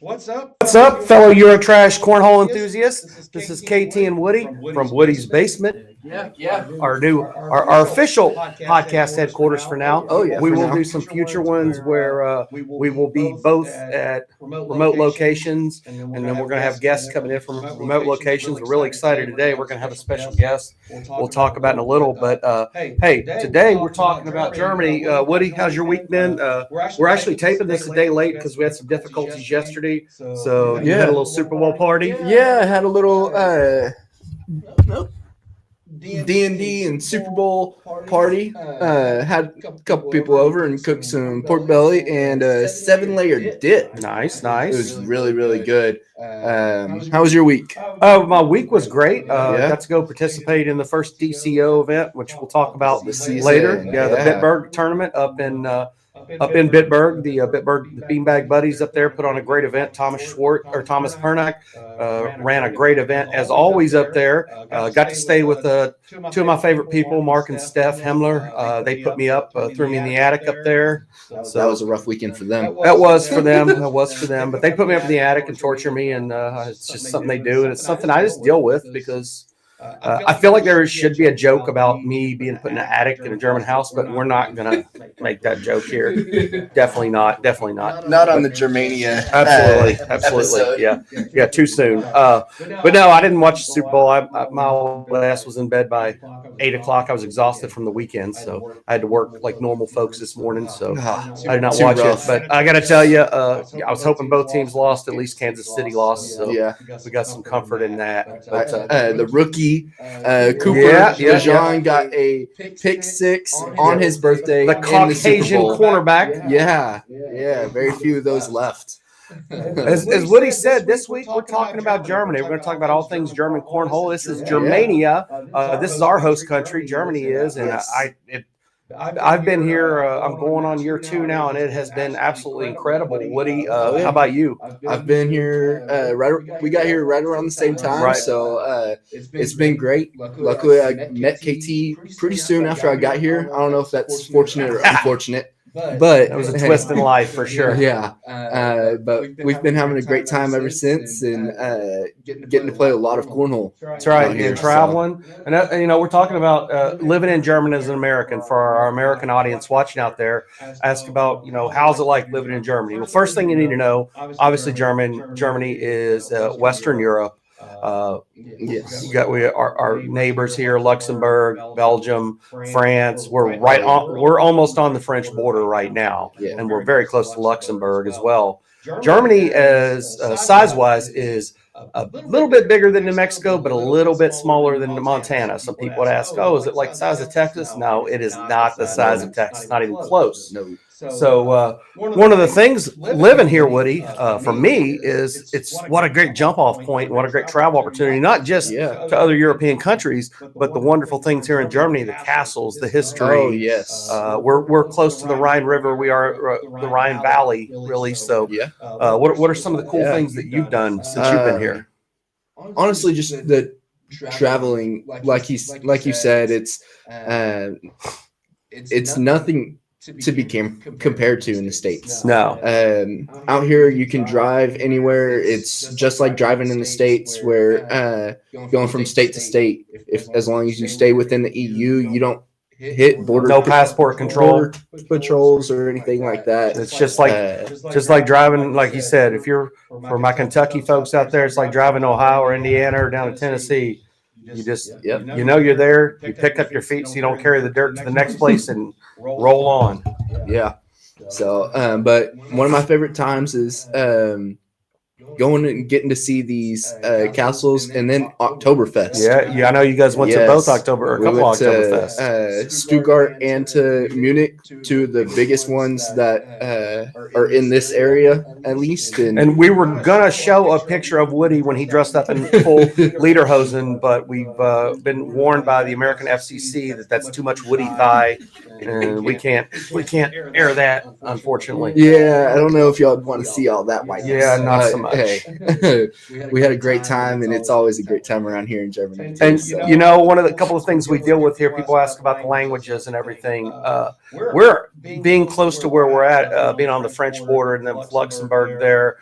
What's up, fellow Eurotrash cornhole enthusiasts? This is KT and Woody from Woody's Basement. Our official podcast headquarters for now. Oh, yeah, we for will now. do some future ones where we will be both at remote locations, and then we're going to have guests coming in from remote locations. We're really excited today. We're going to have a special guest. We'll talk about in a little, but hey, today we're talking about Germany. Woody, how's your week been? We're actually taping this a day late because we had some difficulties yesterday. So you had a little Super Bowl party? Yeah, I had a little D&D and Super Bowl party. Had a couple people over and cooked some pork belly and a 7-layer dip. Nice. It was really, really good. How was your week? My week was great. Got to go participate in the first DCO event, which we'll talk about later. The Bitburg tournament up in Bitburg. The Beanbag Buddies up there put on a great event. Thomas Pernack ran a great event as always up there. Got to stay with two of my favorite people, Mark and Steph Hemler. They put me up, threw me in the attic up there. So that was a rough weekend for them. That was for them. But they put me up in the attic and torture me, and it's just something they do, and it's something I just deal with because I feel like there should be a joke about me being put in an attic in a German house, but we're not going to make that joke here. Definitely not. Not on the Germania. Absolutely. Yeah, too soon. But no, I didn't watch the Super Bowl. My old ass was in bed by 8 o'clock. I was exhausted from the weekend, so I had to work like normal folks this morning, so I did not watch it. But I got to tell you, I was hoping both teams lost. At least Kansas City lost, so we got some comfort in that. But the rookie Cooper DeJean got a pick six on his birthday. The Caucasian cornerback. Yeah. Very few of those left. As Woody said, this week we're talking about Germany. We're going to talk about all things German cornhole. This is Germania. This is our host country. Germany is, and I've been here. I'm going on year 2 now, and it has been absolutely incredible. Woody, how about you? I've been here we got here right around the same time, so it's been great. Luckily, I met KT pretty soon after I got here. I don't know if that's fortunate or unfortunate. But it was a twist in life for sure. Yeah. But we've been having a great time ever since, and getting to play a lot of cornhole. That's right. And traveling. And we're talking about living in Germany as an American. For our American audience watching out there, ask about, how's it like living in Germany? Well, first thing you need to know, obviously Germany is Western Europe. You got our neighbors here, Luxembourg, Belgium, France. We're almost on the French border right now, and we're very close to Luxembourg as well. Germany, as size-wise, is a little bit bigger than New Mexico, but a little bit smaller than Montana. Some people would ask, is it like the size of Texas? No, it is not the size of Texas, not even close. No. So one of the things living here, Woody, for me is it's what a great jump off point and what a great travel opportunity, not just to other European countries, but the wonderful things here in Germany, the castles, the history. Oh, yes. We're close to the Rhine River. We are the Rhine Valley, really. So what are some of the cool things that you've done since you've been here? Honestly, just the traveling, like you said, it's nothing to be compared to in the States. No. Out here, you can drive anywhere. It's just like driving in the States, where going from state to state, as long as you stay within the EU, you don't hit border passport control patrols or anything like that. It's just like driving, like you said, if you're for my Kentucky folks out there, it's like driving to Ohio or Indiana or down to Tennessee. You just, Yep. you know, you're there. You pick up your feet so you don't carry the dirt to the next place and roll on. Yeah. So, but one of my favorite times is going and getting to see these castles, and then Oktoberfest. Yeah, I know you guys went to both October, or a we couple went Oktoberfests. to Stuttgart and to Munich, two of the biggest ones that are in this area, at least. And we were gonna show a picture of Woody when he dressed up in full lederhosen, but we've been warned by the American FCC that that's too much Woody thigh, and we can't air that, unfortunately. Yeah, I don't know if y'all want to see all that whiteness. Yeah, not so much. Hey, we had a great time, and it's always a great time around here in Germany too. And So. you know, one of the couple of things we deal with here, people ask about the languages and everything. We're being close to where we're at, being on the French border and then Luxembourg there.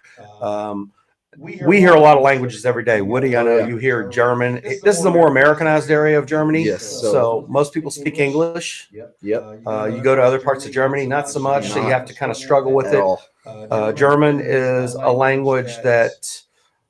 We hear a lot of languages every day. Woody, I know you hear German. This is a more Americanized area of Germany. Yes. So most people speak English. Yep. You go to other parts of Germany, not so much. So you have to kind of struggle with it. German is a language that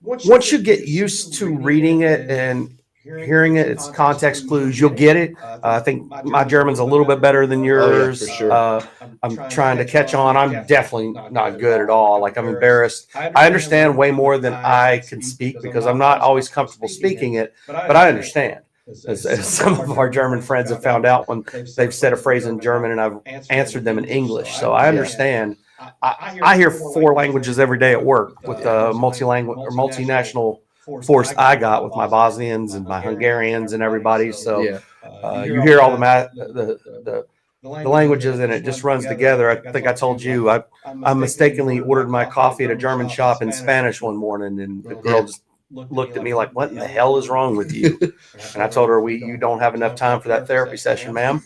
once you get used to reading it and hearing it, it's context clues, you'll get it. I think my German's a little bit better than yours. Oh, yeah, for sure. I'm trying to catch on. I'm definitely not good at all. Like, I'm embarrassed. I understand way more than I can speak because I'm not always comfortable speaking it, but I understand. As some of our German friends have found out when they've said a phrase in German and I've answered them in English. So I understand. I hear 4 languages every day at work with the multi-language or multinational force I got with my Bosnians and my Hungarians and everybody. So you hear all the languages and it just runs together. I think I told you I mistakenly ordered my coffee at a German shop in Spanish one morning, and the girl just looked at me like, "What in the hell is wrong with you?" And I told her, you don't have enough time for that therapy session, ma'am."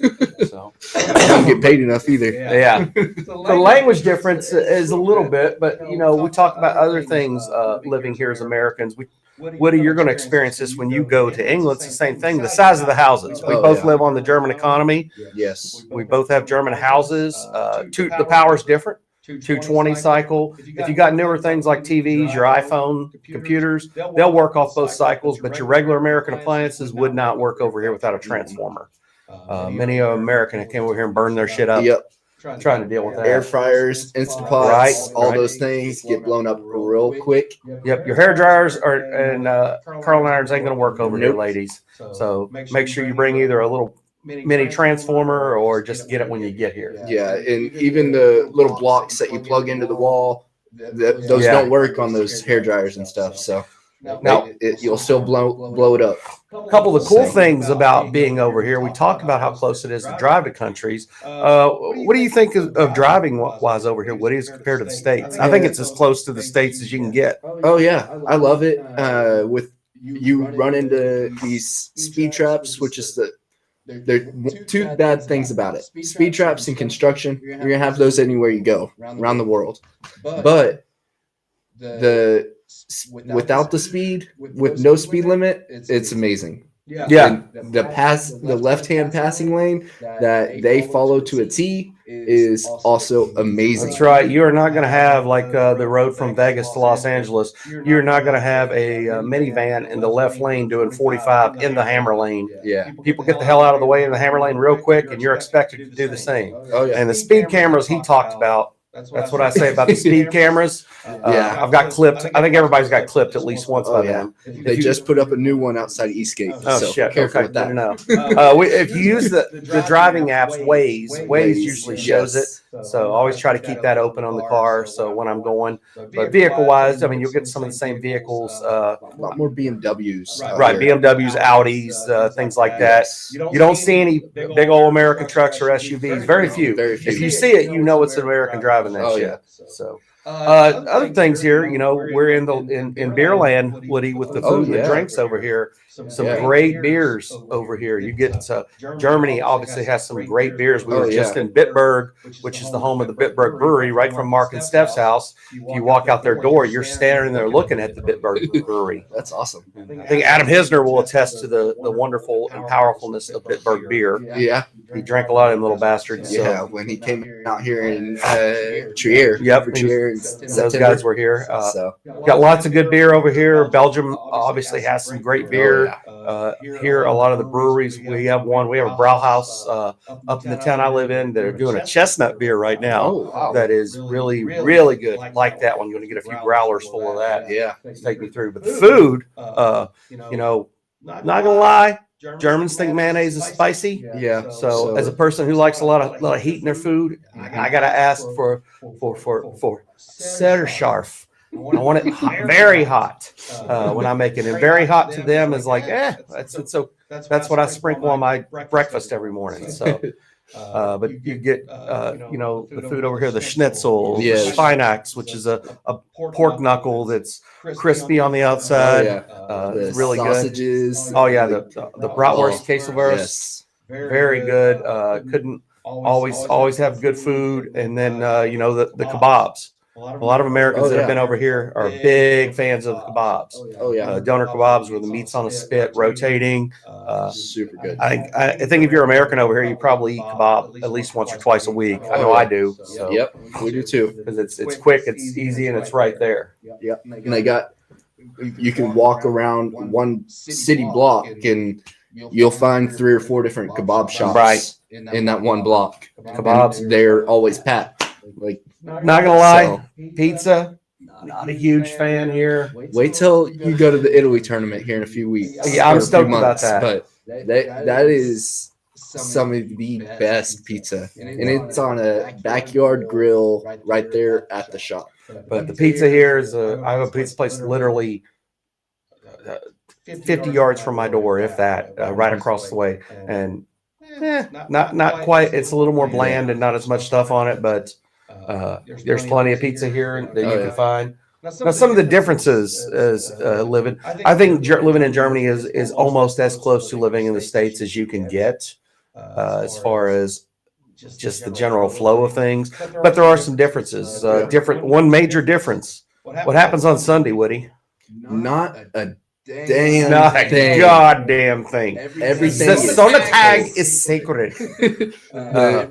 So don't get paid enough either. Yeah. The language difference is a little bit, but you know, we talk about other things living here as Americans. Woody, you're going to experience this when you go to England. It's the same thing. The size of the houses. We both live on the German economy. Yes. We both have German houses. The power's different. 220 cycle. If you got newer things like TVs, your iPhone, computers, they'll work off both cycles, but your regular American appliances would not work over here without a transformer. Many of American that came over here and burned their shit up. Yep. Trying to deal with that. Air fryers, Instant Pots, all those things get blown up real quick. Yep. Your hair dryers and curling irons ain't going to work over here, ladies. So make sure you bring either a little mini transformer or just get it when you get here. Yeah, and even the little blocks that you plug into the wall, those don't work on those hair dryers and stuff. So now you'll still blow it up. A couple of the cool things about being over here, we talked about how close it is to drive to countries. What do you think of driving wise over here? What is compared to the States? I think it's as close to the States as you can get. Oh yeah, I love it. With you run into these speed traps, which is there are 2 bad things about it. Speed traps and construction, you're going to have those anywhere you go around the world. But without the speed, with no speed limit, it's amazing. Yeah. And the left-hand passing lane that they follow to a T is also amazing. That's right. You are not going to have like the road from Vegas to Los Angeles. You're not going to have a minivan in the left lane doing 45 in the hammer lane. Yeah. People get the hell out of the way in the hammer lane real quick, and you're expected to do the same. Oh yeah. And the speed cameras he talked about. That's what I say about the speed cameras. Yeah. I've got clipped. I think everybody's got clipped at least once by them. They just put up a new one outside Eastgate. Oh, so shit. careful Okay, with that. no. If you use the driving apps, Waze usually shows it. So always try to keep that open on the car. So when I'm going, but vehicle wise, I mean, you'll get some of the same vehicles. A lot more BMWs. Right. BMWs, Audis, things like that. You don't see any big old American trucks or SUVs. Very few. If you see it, you know it's an American driving that shit. So other things here, you know, we're in beer land, Woody, with the food and the drinks over here. Some great beers over here. You get Germany obviously has some great beers. We were just in Bitburg, which is the home of the Bitburg Brewery, right from Mark and Steph's house. If you walk out their door, you're standing there looking at the Bitburg Brewery. That's awesome. I think Adam Hisner will attest to the wonderful and powerfulness of Bitburg beer. Yeah. He drank a lot of them little bastards. Yeah, so. when he came out here in Trier. Yep. Trier those guys were here. Got lots of good beer over here. Belgium obviously has some great beer. Here, a lot of the breweries, we have a Brauhaus up in the town I live in that are doing a chestnut beer right now. Oh, wow. That is really, really good. Like that one. You're going to get a few growlers full of that. Yeah. Take me through. But the food, not going to lie, Germans think mayonnaise is spicy. Yeah. So as a person who likes a lot of heat in their food, I got to ask for sehr scharf. I want it hot, very hot when I make it. And very hot to them is like, that's what I sprinkle on my breakfast every morning. So, but you get, the food over here, the schnitzel, the Spinax, which is a pork knuckle that's crispy on the outside. It's really sausages. Good. Oh yeah, the bratwurst quesadillas, yes, very good. Couldn't always have good food, and then the kebabs. A lot of Americans that have been over here are big fans of the kebabs. Doner kebabs where the meat's on a spit, rotating. Super good. I think if you're American over here, you probably eat kebab at least once or twice a week. I know I do. So. Yep, we do too. Because it's quick, it's easy, and it's right there. Yep. And you can walk around one city block and you'll find 3 or 4 different kebab shops in that one block. Kebabs, they're always packed. Not gonna lie, pizza, not a huge fan here. Wait till you go to the Italy tournament here in a few weeks. Yeah, I'm stoked about that. But that is some of the best pizza, and it's on a backyard grill right there at the shop. But the pizza here is I have a pizza place literally 50 yards from my door, if that, right across the way, and not quite. It's a little more bland and not as much stuff on it, but. There's plenty of pizza here that you can find. Now, some of the differences is living. I think living in Germany is almost as close to living in the States as you can get, as far as just the general flow of things. But there are some differences. One major difference. What happens on Sunday, Woody? Not a not a goddamn thing. Everything. The Sonntag is sacred.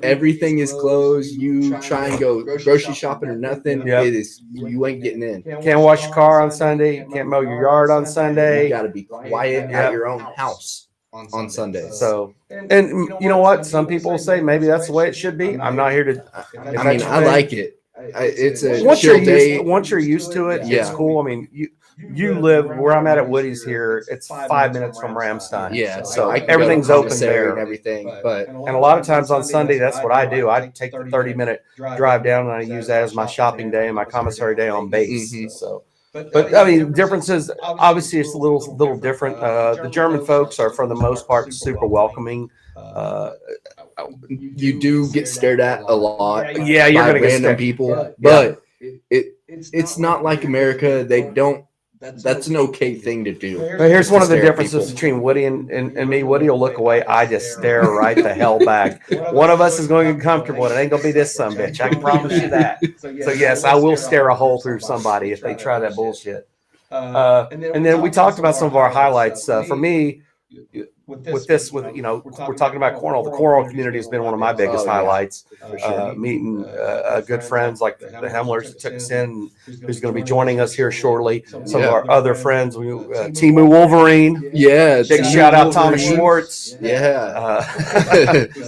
Everything is closed. You try and go grocery shopping or nothing. Yep. It is. You ain't getting in. Can't wash your car on Sunday. You can't mow your yard on Sunday. You got to be quiet at your own house on Sunday. So, and you know what? Some people say maybe that's the way it should be. I'm not here to. I like it. It's a once chill day. Once you're used to it, it's cool. I mean, you live where I'm at Woody's here. It's 5 minutes from Ramstein. Yeah, so everything's open there and everything. But and a lot of times on Sunday, that's what I do. I take the 30-minute drive down and I use that as my shopping day and my commissary day on base. Mm-hmm. So, but I mean, differences. Obviously, it's a little different. The German folks are, for the most part, super welcoming. You do get stared at a lot. Yeah, you're going to get random people, but it's not like America. They don't. That's an okay thing to do. But here's one of the differences between Woody and me. Woody will look away. I just stare right the hell back. One of us is going to get comfortable. It ain't going to be this sumbitch. I can promise you that. So, yes, I will stare a hole through somebody if they try that bullshit. And then we talked about some of our highlights. For me, we're talking about cornhole. The cornhole community has been one of my biggest highlights. Meeting good friends like the Hemlers that took us in, who's going to be joining us here shortly. Some of our other friends, Timu Wolverine. Yeah, big shout out Thomas Schwartz. Yeah,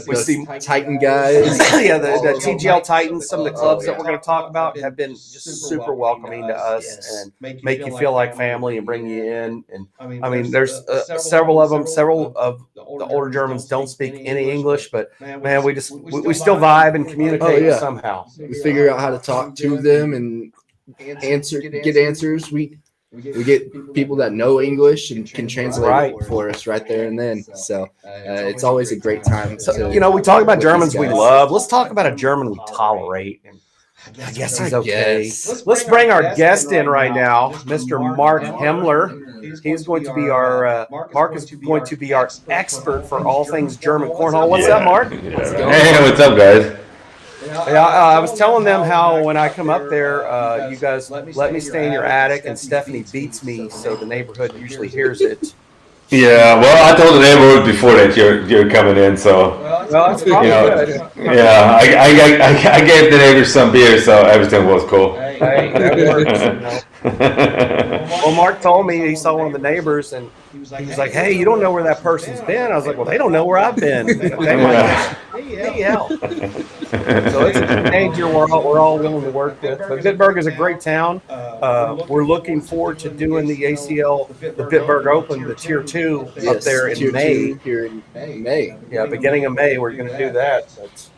we see Titan guys. Yeah, the TGL Titans. Some of the clubs that we're going to talk about have been just super welcoming to us and make you feel like family and bring you in. And I mean, there's several of them. Several of the older Germans don't speak any English, but man, we still vibe and communicate somehow. We figure out how to talk to them and get answers. We get people that know English and can translate it for us right there and then. So it's always a great time. So, we talk about Germans we love. Let's talk about a German we tolerate. And I guess he's okay. Let's bring our guest in right now, Mr. Mark Hemler. He's going to be our Mark is going to be our expert for all things German cornhole. What's up, Mark? Hey, what's up, guys? Yeah, I was telling them how when I come up there, you guys let me stay in your attic, and Stephanie beats me, so the neighborhood usually hears it. Yeah, well, I told the neighborhood before that you're coming in, so well, that's probably good. Yeah, I gave the neighbors some beer, so everything was cool. Hey, that works. Well, Mark told me he saw one of the neighbors, and he was like, "Hey, you don't know where that person's been?" I was like, "Well, they don't know where I've been. They might need help." So it's a teenager we're all willing to work with. But Bitburg is a great town. We're looking forward to doing the ACL, the Bitburg Open, the Tier 2 up there in Tier May. 2 here in May. Yeah, beginning of May, we're going to do that.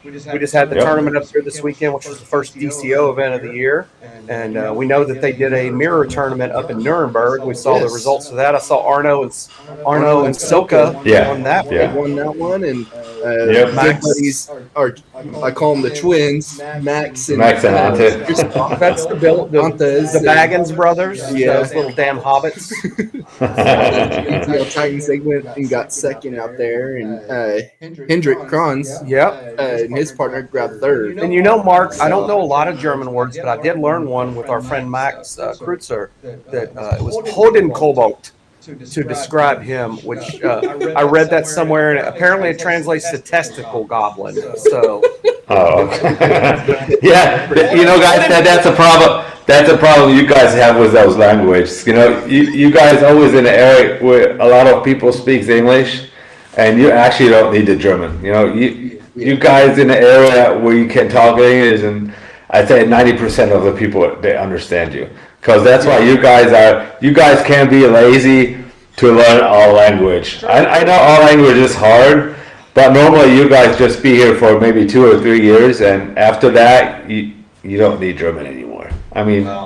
We just had the tournament up there this weekend, which was the first DCO event of the year. And we know that they did a mirror tournament up in Nuremberg. We saw the results of that. I saw Arno and Soka on that. They won that one, and Max. buddies are, I call them the twins, Max and Ante. That's the Baggins brothers. Those little damn hobbits. Titans, they went and got second out there, and Hendrik Kranz, and his partner grabbed third. And you know, Mark, I don't know a lot of German words, but I did learn one with our friend Max Kreutzer, that it was Hodenkobold to describe him, which I read that somewhere, and apparently it translates to testicle goblin. So, yeah, you know, guys, that's a problem. That's a problem you guys have with those languages. You know, you guys always in an area where a lot of people speaks English, and you actually don't need the German. You know, you guys in an area where you can talk English, and I'd say 90% of the people, they understand you. Because that's why you guys can't be lazy to learn all language. I know all language is hard, but normally you guys just be here for maybe 2 or 3 years, and after that, you don't need German anymore. I mean, I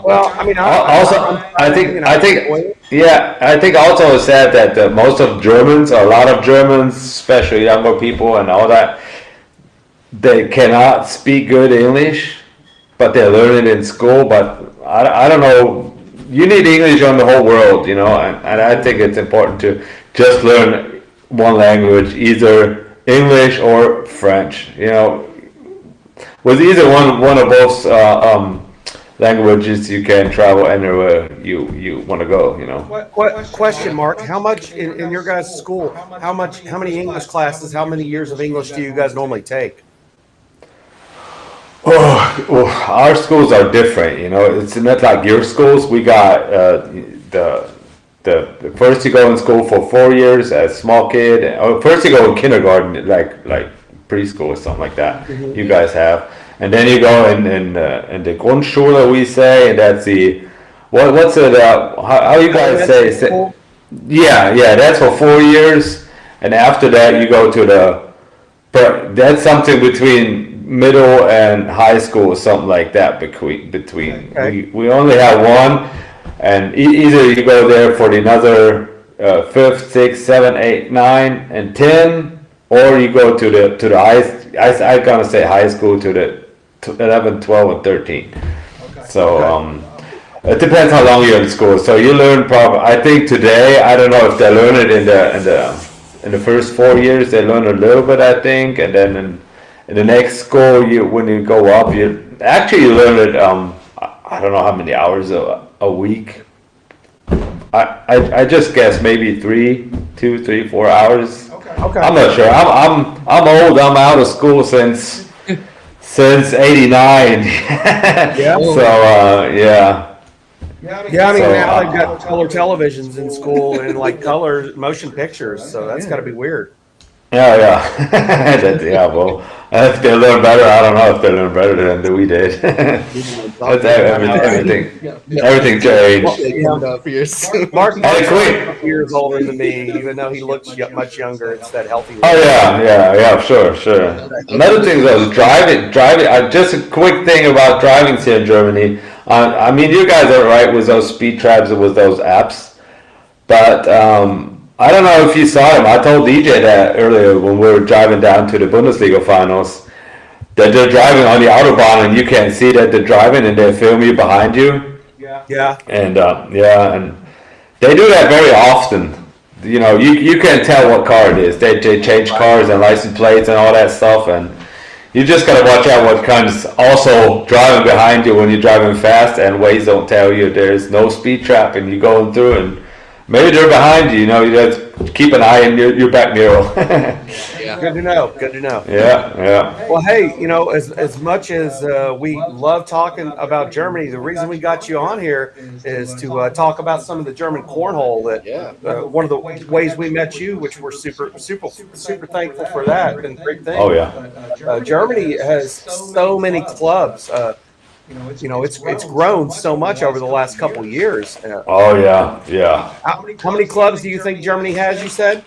think also it's sad that a lot of Germans, especially younger people and all that, they cannot speak good English, but they learn it in school. But I don't know. You need English on the whole world, you know, and I think it's important to just learn one language, either English or French. You know, with either one of both languages, you can travel anywhere you want to go. You know. Question, Mark? How much in your guys' school? How many English classes? How many years of English do you guys normally take? Oh, our schools are different. You know, it's not like your schools. We got the first you go in school for 4 years as a small kid. Or first you go in kindergarten, like preschool or something like that. Mm-hmm. You guys have, and then you go in the Grundschule, we say, and that's the what's it? How you guys say? Yeah, that's for 4 years, and after that you go to that's something between middle and high school or something like that. Between we only have one, and either you go there for another 5th, 6th, 7th, 8th, 9th, and 10, or you go to the I'm gonna say high school to the 11, 12, and 13. Okay. So it depends how long you're in school. So you learn I think today, I don't know if they learn it in the first 4 years. They learn a little bit, I think, and then in the next school, when you go up, you learn it. I don't know how many hours a week. I just guess maybe 2, 3, 4 hours. Okay. I'm not sure. I'm old. I'm out of school since '89. Yeah. So Yeah, I mean, now they've got color televisions in school and like color motion pictures, so that's got to be weird. Yeah. Well, if they learn better, I don't know if they learn better than we did. Everything changed. Mark is years older than me, even though he looks much younger. It's that healthy. Oh yeah, sure. Another thing though, driving. Just a quick thing about driving here in Germany. I mean, you guys are right with those speed traps and with those apps, but I don't know if you saw them. I told DJ that earlier when we were driving down to the Bundesliga finals, that they're driving on the Autobahn and you can't see that they're driving and they film you behind you. Yeah. And and they do that very often. You know, you can tell what car it is. They change cars and license plates and all that stuff, and you just gotta watch out what comes also driving behind you when you're driving fast, and Waze don't tell you there's no speed trap and you're going through and maybe they're behind you, you know, you just keep an eye in your back mirror. Yeah. Good to know. Good to know. Yeah. Well, hey, as much as we love talking about Germany, the reason we got you on here is to talk about some of the German cornhole. Yeah. That one of the ways we met you, which we're super thankful for that. Been a great thing. Oh yeah. Germany has so many clubs. It's grown so much over the last couple years. Oh yeah. How many clubs do you think Germany has? You said.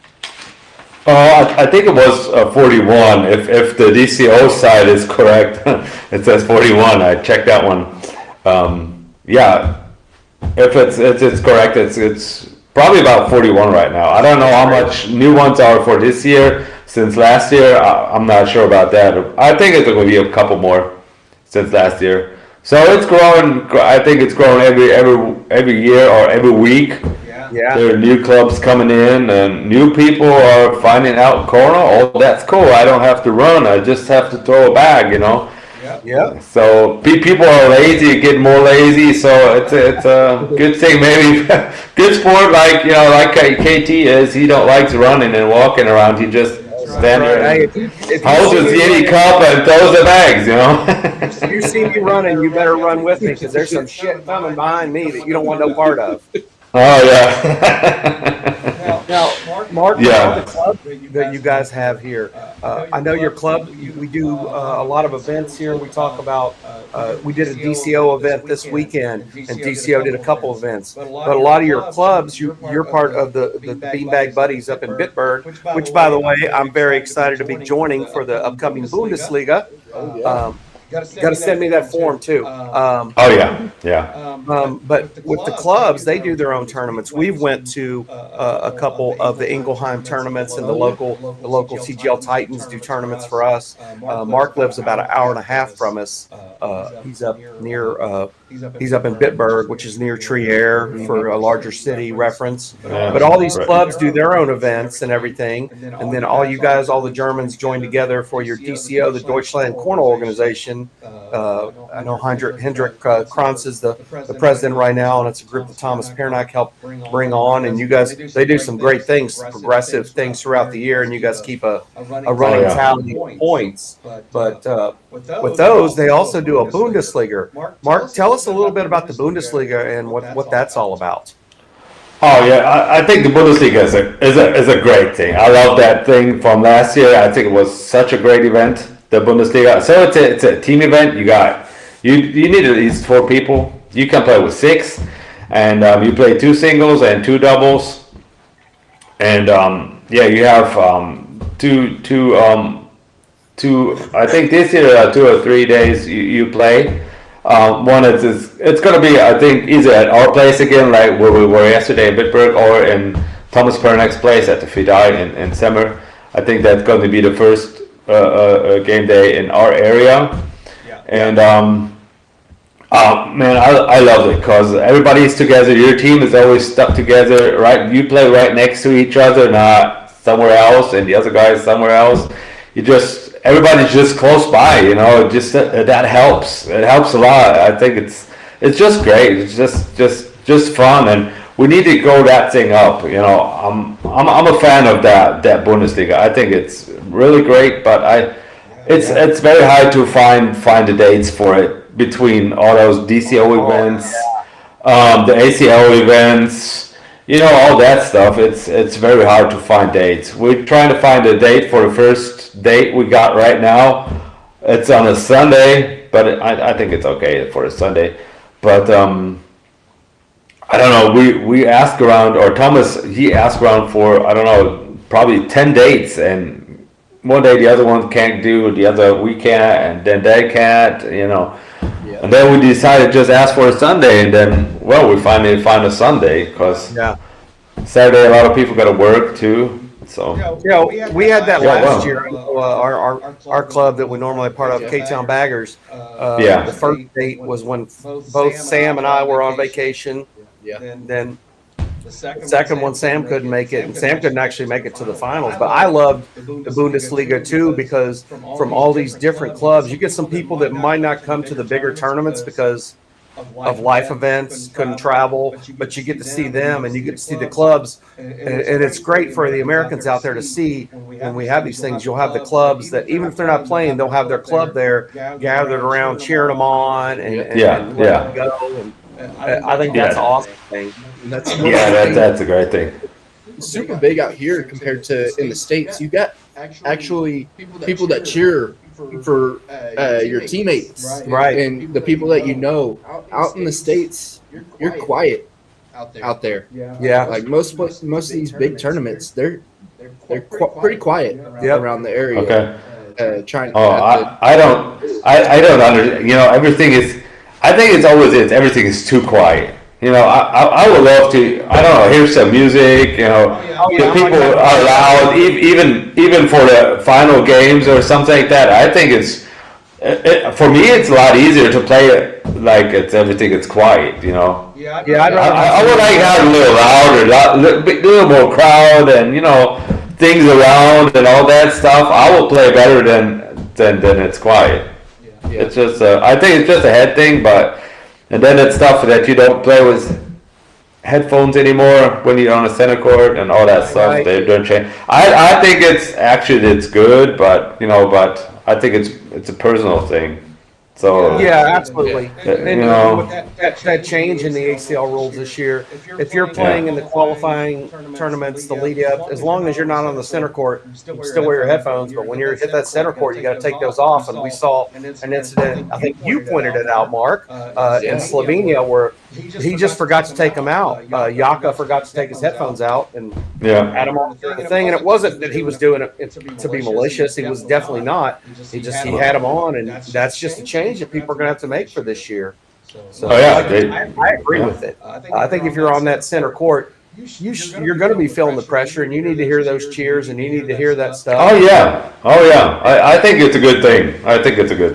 I think it was 41. If the DCO side is correct, it says 41. I checked that one. Yeah, if it's correct, it's probably about 41 right now. I don't know how much new ones are for this year since last year. I'm not sure about that. I think it's going to be a couple more since last year. So it's growing. I think it's growing every year or every week. Yeah. There are new clubs coming in, and new people are finding out corner. Oh, that's cool. I don't have to run. I just have to throw a bag. Yeah. So people are lazy, get more lazy. So it's a good thing. Maybe good sport like KT is. He don't like running and walking around. He just stand there and holds his Yeti cup and throws the bags. If you see me running, you better run with me because there's some shit coming behind me that you don't want no part of. Oh yeah. Now, Mark, Yeah. the club that you guys have here, I know your club. We do a lot of events here. We talk about. We did a DCO event this weekend, and DCO did a couple events. But a lot of your clubs, you're part of the Beanbag Buddies up in Bitburg, which, by the way, I'm very excited to be joining for the upcoming Bundesliga. Got to send me that form too. Oh yeah. But with the clubs, they do their own tournaments. We went to a couple of the Ingelheim tournaments, and the local CGL Titans do tournaments for us. Mark lives about an hour and a half from us. He's up near. He's up in Bitburg, which is near Trier for a larger city reference. Yeah. But all these Right. clubs do their own events and everything. And then all you guys, all the Germans, join together for your DCO, the Deutschland Corner Organization. I know Hendrik Kranz is the president right now, and it's a group that Thomas Pernack helped bring on. And you guys, they do some great things, progressive things throughout the year, and you guys keep a running tally of points. But with those, they also do a Bundesliga. Mark, tell us a little bit about the Bundesliga and what that's all about. Oh yeah, I think the Bundesliga is a great thing. I love that thing from last year. I think it was such a great event, the Bundesliga. So it's a team event. You need at least 4 people. You can play with 6, and you play 2 singles and 2 doubles. And you have two. I think this year 2 or 3 days you play. One it's gonna be, I think, either at our place again, like where we were yesterday in Bitburg, or in Thomas Pernack's place at the Fidai in Semmer. I think that's going to be the first game day in our area. And man, I love it because everybody's together. Your team is always stuck together, right? You play right next to each other, not somewhere else, and the other guy is somewhere else. Everybody's just close by, just that helps. It helps a lot. I think it's just great. It's just fun, and we need to grow that thing up. I'm a fan of that Bundesliga. I think it's really great, but it's very hard to find the dates for it between all those DCO events, the ACL events. All that stuff. It's very hard to find dates. We're trying to find a date for the first date we got right now. It's on a Sunday, but I think it's okay for a Sunday. But I don't know. We asked around, or Thomas, he asked around for, I don't know, probably 10 dates, and one day the other one can't do, the other we can't, and then they can't. And then we decided to just ask for a Sunday, and then, we finally found a Sunday, because Saturday a lot of people got to work too. So we had that last year. Our club that we normally part of, K-Town Baggers. The first date was when both Sam and I were on vacation. And then the second one, Sam couldn't make it, and Sam couldn't actually make it to the finals. But I loved the Bundesliga too, because from all these different clubs, you get some people that might not come to the bigger tournaments because of life events, couldn't travel, but you get to see them and you get to see the clubs. And it's great for the Americans out there to see when we have these things. You'll have the clubs that, even if they're not playing, they'll have their club there gathered around cheering them on and letting them go. And I think that's an awesome thing. That's that's a great thing. Super big out here compared to in the States. You got actually people that cheer for your teammates, right? And the people that you know. Out in the States, you're quiet out there. Yeah, like most of these big tournaments, they're pretty quiet around the area. Okay. Trying. I don't understand. You know, everything is. I think it's always everything is too quiet. You know, I would love to. I don't know. Hear some music. You know, the people are loud. Even for the final games or something like that. I think it's for me. It's a lot easier to play it like everything is quiet. You know. Yeah, I would like have a little louder, a little more crowd, and you know, things around and all that stuff. I will play better than it's quiet. Yeah. It's just I think it's just a head thing, and then it's stuff that you don't play with headphones anymore when you're on a center court and all that stuff. Right. They don't change. I think it's good, but I think it's a personal thing. So yeah, absolutely. And you know, that change in the ACL rules this year, if you're playing in the qualifying tournaments, the lead up, as long as you're not on the center court, you still wear your headphones. But when you're hit that center court, you got to take those off. And we saw an incident. I think you pointed it out, Mark, in Slovenia, where he just forgot to take them out. Yaka forgot to take his headphones out and had them on the thing. And it wasn't that he was doing it to be malicious. He was definitely not. He had them on, and that's just a change that people are going to have to make for this year. So I agree with it. I think if you're on that center court, you're going to be feeling the pressure, and you need to hear those cheers, and you need to hear that stuff. Oh yeah. I think it's a good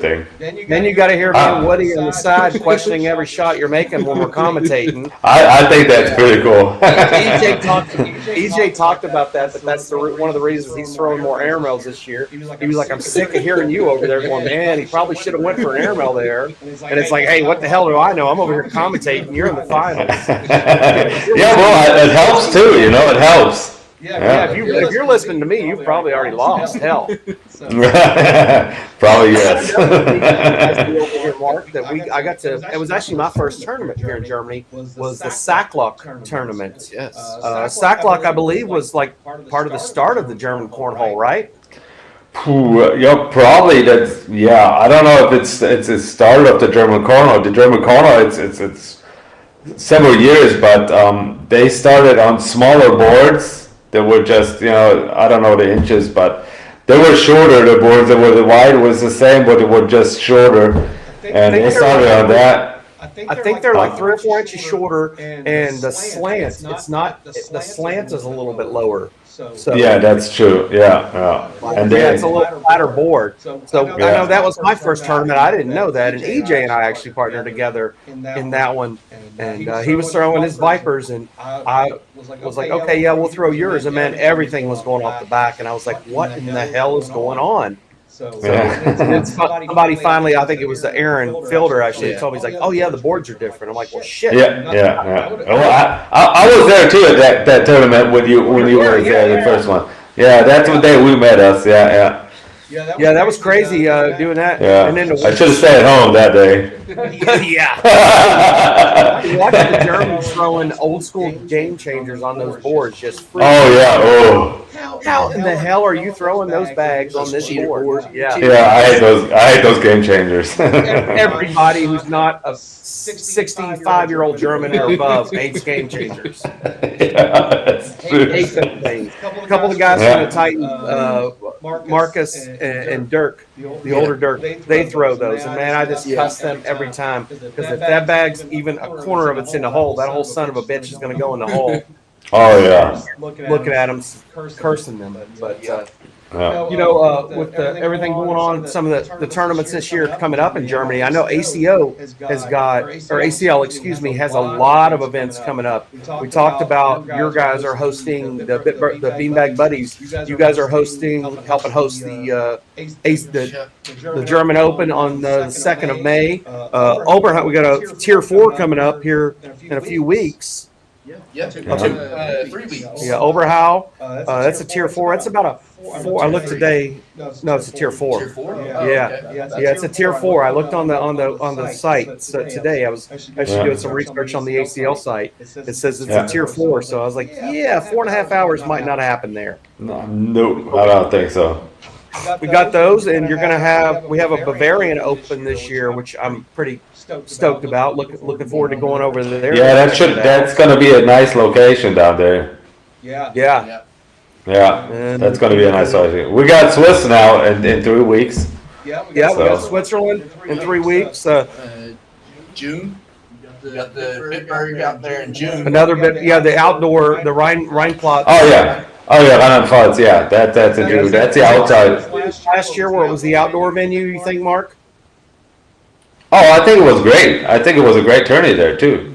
thing. Then you got to hear me and Woody on the side questioning every shot you're making when we're commentating. I think that's pretty cool. EJ talked about that, but that's one of the reasons he's throwing more airmails this year. He was like, I'm sick of hearing you over there going, man, he probably should have went for an airmail there. And it's like, hey, what the hell do I know? I'm over here commentating. You're in the finals. Yeah, well, it helps too, you know. It helps. Yeah. If you're listening to me, you've probably already lost. Hell. Probably yes. Mark, I got to. It was actually my first tournament here in Germany. Was the Sacklock tournament? Yes. Sacklock, I believe, was like part of the start of the German cornhole, right? Yeah, probably that's. Yeah, I don't know if it's the start of the German cornhole. The German cornhole, it's several years, but they started on smaller boards that were just, I don't know the inches, but they were shorter. The boards that were the wide was the same, but they were just shorter, and they started on that. I think they're like 3 or 4 inches shorter, and the slant, the slant is a little bit lower. So yeah, that's true. Yeah. And it's a little flatter board. So I know that was my first tournament. I didn't know that, and EJ and I actually partnered together in that one. And he was throwing his Vipers, and I was like, okay, yeah, we'll throw yours. And man, everything was going off the back, and I was like, what in the hell is going on? And somebody finally, I think it was Aaron Fielder, actually told me, he's like, oh yeah, the boards are different. I'm like, well, shit. Yeah. Well, I was there too at that tournament when you were there, the first one. Yeah, that's the day we met us. Yeah, that was crazy doing that. Yeah, and then I should have stayed at home that day. Yeah. Watching the Germans throwing old school game changers on those boards just free. Oh yeah. Oh. How in the hell are you throwing those bags on this board? Yeah, I hate those game changers. Everybody who's not a 65-year-old German or above hates game changers. Hate those things. A couple of guys from the Titan, Marcus and Dirk, the older Dirk, they throw those, and man, I just cuss them every time, because if that bag's even a corner of it's in the hole, that whole son of a bitch is going to go in the hole. Oh yeah. Looking at them, cursing them, but Yeah. With everything going on, some of the tournaments this year coming up in Germany, I know ACO has got, or ACL, excuse me, has a lot of events coming up. We talked about your guys are hosting the Beanbag Buddies. You guys are helping host the German Open on the 2nd of May. Oberhausen, we got a Tier 4 coming up here in a few weeks. Yep. Yeah. 3 weeks. Yeah, Oberhau. That's a Tier 4. It's about a 4. I looked today. No, it's a Tier 4. Tier 4? Yeah. Oh, okay. Yeah, it's a Tier 4. I looked on the site today. I was actually doing some research on the ACL site. It says it's a Tier 4. So I was like, yeah, 4.5 hours might not happen there. No, I don't think so. We got those, and we have a Bavarian Open this year, which I'm pretty stoked about. Looking forward to going over there. Yeah, that's gonna be a nice location down there. Yeah. Yeah, And that's gonna be a nice location. We got Swiss now in 3 weeks. Yeah, we got Switzerland in 3 weeks. June. We got the Bitburg out there in June. Another bit, the outdoor, the Rheinplatz. Oh yeah, Rheinland-Pfalz. Yeah, that's in June. That's the outside. Last year, where it was the outdoor venue, you think, Mark? Oh, I think it was great. I think it was a great tourney there too.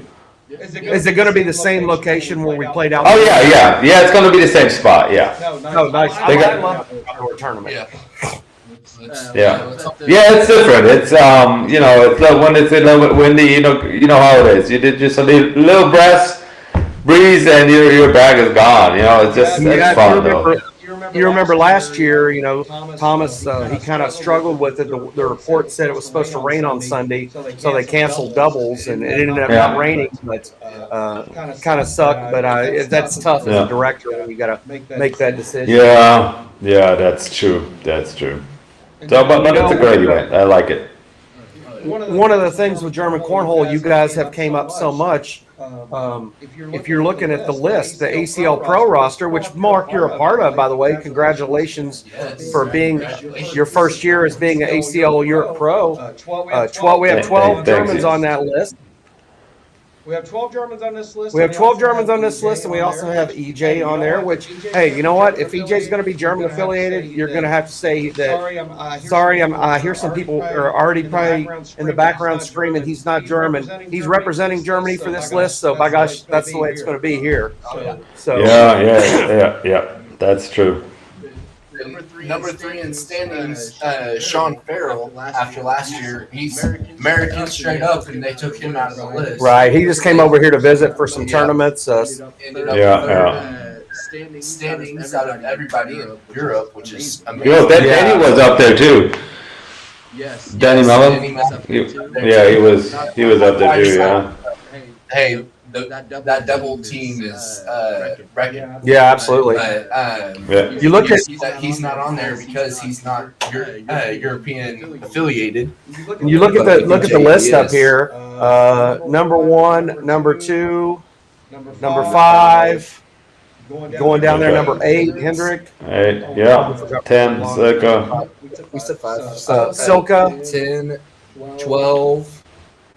Is it going to be the same location where we played outdoor? Oh yeah. It's gonna be the same spot. Yeah. No, nice. I love the outdoor tournament. Yeah, it's different. It's it's like when it's a little bit windy. You know how it is. You did just a little breeze, and your bag is gone. It's fun though. You remember last year, Thomas, he kind of struggled with it. The report said it was supposed to rain on Sunday, so they canceled doubles, and it ended up not raining. But kind of sucked. But that's tough as a director when you got to make that decision. Yeah, that's true. So, but it's a great event. I like it. One of the things with German cornhole, you guys have came up so much. If you're looking at the list, the ACL Pro roster, which Mark, you're a part of, by the way, congratulations for being your first year as being an ACL Europe Pro. We have 12 Germans on that list. We have 12 Germans on this list. We have 12 Germans on this list, and we also have EJ on there, which, hey, you know what? If EJ's going to be German affiliated, you're going to have to say that, sorry, I hear some people are already probably in the background screaming he's not German. He's representing Germany for this list, so by gosh, that's the way it's going to be here. So Yeah, that's true. Number three in standings, Sean Farrell. After last year, he's American straight up, and they took him out of the list. Right, he just came over here to visit for some tournaments. Ended up standings out of everybody in Europe, which is amazing. Danny was up there too. Yes. Danny Mellon. He was up there too. Yeah. Hey, that double team is wrecking. Yeah, absolutely. But You look at he's not on there because he's not European affiliated. you look at the list up here. Number 1, number 2, number 5. Going down there, number 8, Hendrick. 8, 10, Silka, We said 5. Silka. 10, 12,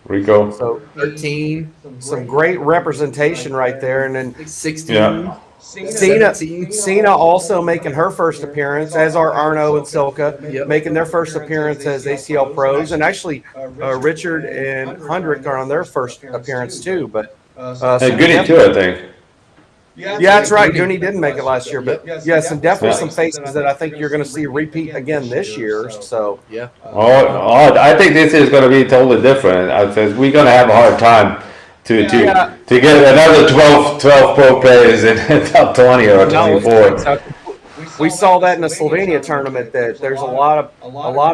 Rico. So 13, some great representation right there. And then 16. Yeah. Cena also making her first appearance, as are Arno and Silka, Yep. making their first appearance as ACL pros. And actually, Richard and Hendrick are on their first appearance too. But And Goody too, I think. yeah, that's right. Goonie didn't make it last year, but yes, and definitely some faces that I think you're going to see repeat again this year. So Yeah. I think this is going to be totally different. We're going to have a hard time to get another 12 pro players in top 20 or 24. we saw that in the Slovenia tournament that there's a lot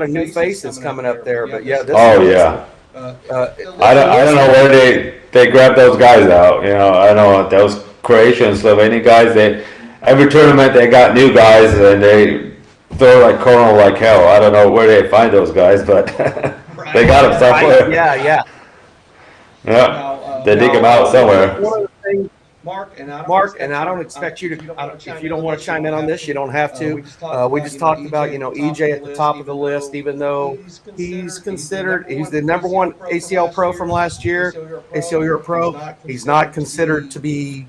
of new faces coming up there. But yeah, this I don't know where they grab those guys out. I know those Croatian and Slovenian guys. Every tournament they got new guys and they throw like cornhole like hell. I don't know where they find those guys, but they got them somewhere. Yeah. They dig them out somewhere. One of the things, Mark, and I don't expect you to, if you don't want to chime in on this, you don't have to. We just talked about, EJ at the top of the list, even though he's the number 1 ACL pro from last year, ACL Europe pro. He's not considered to be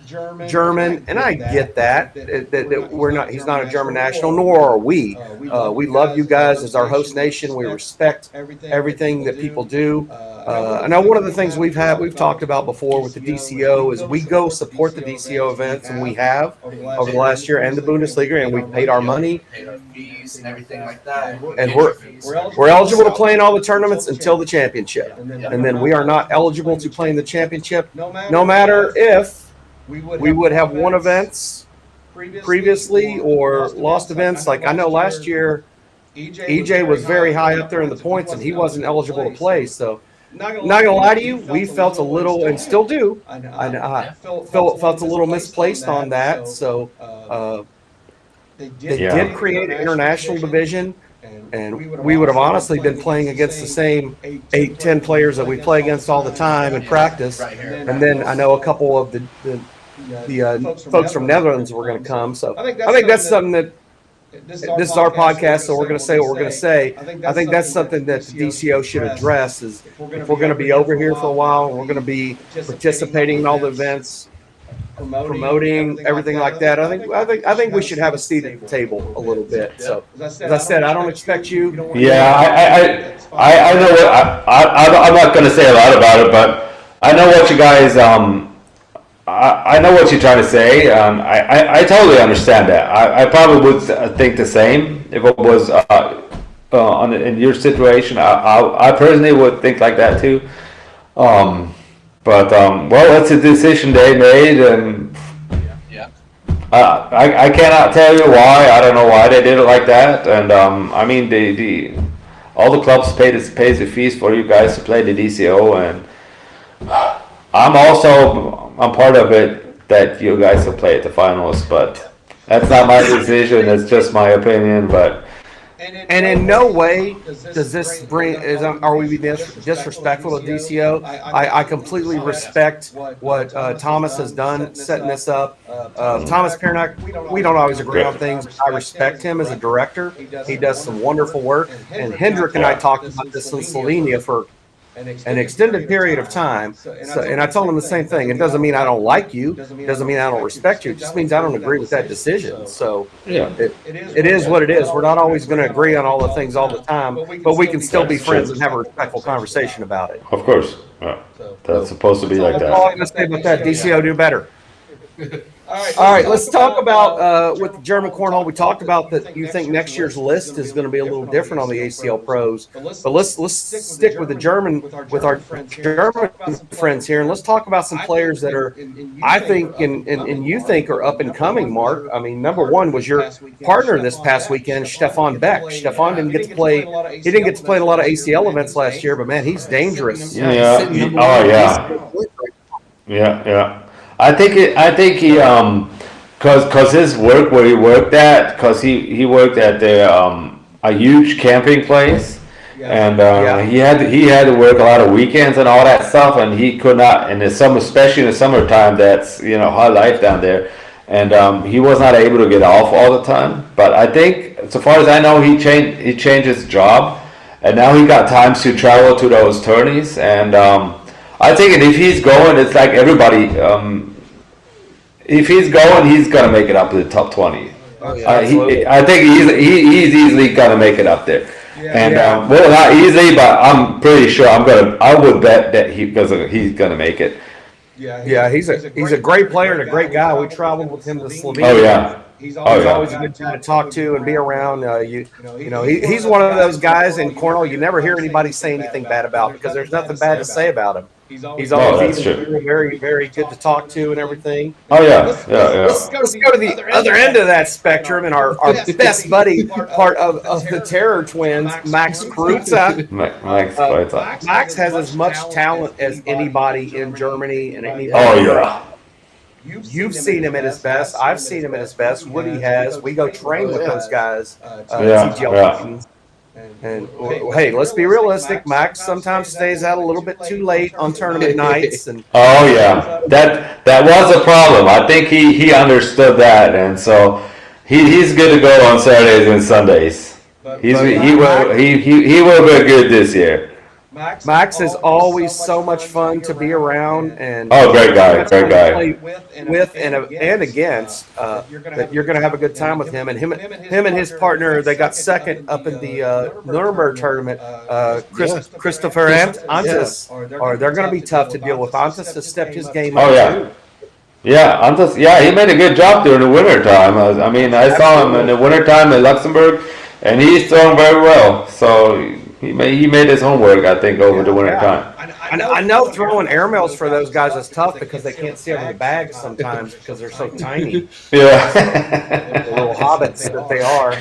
German, and I get that we're not. He's not a German national, nor are we. We love you guys as our host nation. We respect everything that people do. I know one of the things we've talked about before with the DCO is we go support the DCO events, and we have over the last year and the Bundesliga, and we've paid our money, paid our fees and everything like that. and we're eligible to play in all the tournaments until the championship, and then we are not eligible to play in the championship, no matter if we would have won events previously or lost events. Like I know last year, EJ was very high up there in the points, and he wasn't eligible to play. So, not gonna lie to you, we felt a little, and still do. I felt a little misplaced on that. So, they did create an international division, and we would have honestly been playing against the same 8-10 players that we play against all the time in practice. And then I know a couple of the folks from Netherlands were going to come. So I think that's something that this is our podcast, so we're going to say what we're going to say. I think that's something that the DCO should address is if we're going to be over here for a while and we're going to be participating in all the events, promoting everything like that. I think we should have a seat at the table a little bit. So as I said, I don't expect you. Yeah, I know what I'm not going to say a lot about it, but I know what you guys I know what you're trying to say. I totally understand that. I probably would think the same if it was in your situation. I personally would think like that too. But well, it's a decision they made, and I cannot tell you why. I don't know why they did it like that. And I mean, all the clubs pays the fees for you guys to play the DCO, and I'm part of it that you guys will play at the finals, but that's not my decision. It's just my opinion. But and in no way does this are we being disrespectful to DCO? I completely respect what Thomas has done setting this up. Thomas Pernack, we don't always agree on things. I respect him as a director. He does some wonderful work. And Hendrik and I talked about this in Slovenia for an extended period of time. And I told him the same thing. It doesn't mean I don't like you. It doesn't mean I don't respect you. It just means I don't agree with that decision. So it is what it is. We're not always going to agree on all the things all the time, but we can still be friends and have a respectful conversation about it. of course, that's supposed to be like That's all that. I'm going to say about that. DCO, do better. All right, let's talk about with the German cornhole. We talked about that. You think next year's list is going to be a little different on the ACL pros, but let's stick with the German with our German friends here, and let's talk about some players that are, I think, and you think are up and coming. Mark, I mean, number one was your partner this past weekend, Stefan Beck. Stefan didn't get to play. He didn't get to play in a lot of ACL events last year, but man, he's dangerous. Yeah. Yeah. I think he cause his work where he worked at, cause he worked at a huge camping place, and he had to work a lot of weekends and all that stuff, and he could not in the summer, especially in the summertime. That's high life down there, and he was not able to get off all the time. But I think, so far as I know, he changed his job, and now he got time to travel to those tourneys, and I think if he's going, it's like everybody. If he's going, he's gonna make it up to the top 20. I think he's easily gonna make it up there. And well, not easily, but I'm pretty sure I would bet that he's gonna make it. Yeah, he's a great player and a great guy. We traveled with him to Slovenia. Oh yeah. He's always a good guy to talk to and be around. He's one of those guys in cornhole you never hear anybody say anything bad about because there's nothing bad to say about him. He's always very, very good to talk to and everything. Oh yeah, Let's go to the other end of that spectrum and our best buddy, part of the Terror Twins, Max Krutza. Max has as much talent as anybody in Germany and anybody in Europe. You've seen him at his best. I've seen him at his best. Woody has. We go train with those guys. And hey, let's be realistic. Max sometimes stays out a little bit too late on tournament nights. And oh yeah, that was a problem. I think he understood that, and so he's good to go on Saturdays and Sundays. He will be good this year. Max is always so much fun to be around, and Oh, great guy, that's fun great to guy. play with and against. That you're going to have a good time with him, and him and his partner. They got second up in the Nuremberg tournament. Christopher Antis, or they're going to be tough to deal with. Antis has stepped his game up Oh yeah. too. Yeah, Antas, yeah, he made a good job during the winter time. I mean, I saw him in the winter time in Luxembourg, and he's throwing very well. So he made his homework, I think, over the winter time. I know throwing airmails for those guys is tough because they can't see over the bags sometimes because they're so tiny, Yeah. the little hobbits that they are.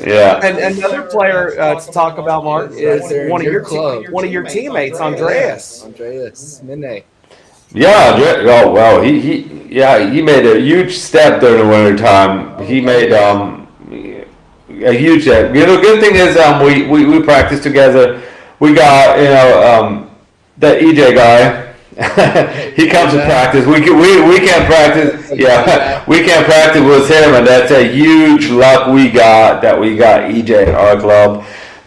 Yeah. And another player to talk about, Mark, is one of your teammates, Andreas. Andreas Mine. Yeah, oh well, he made a huge step during the winter time. He made a huge step. You know, good thing is we practice together. We got that EJ guy. He comes to practice. We can't practice. Yeah, we can't practice with him, and that's a huge luck we got that we got EJ at our club.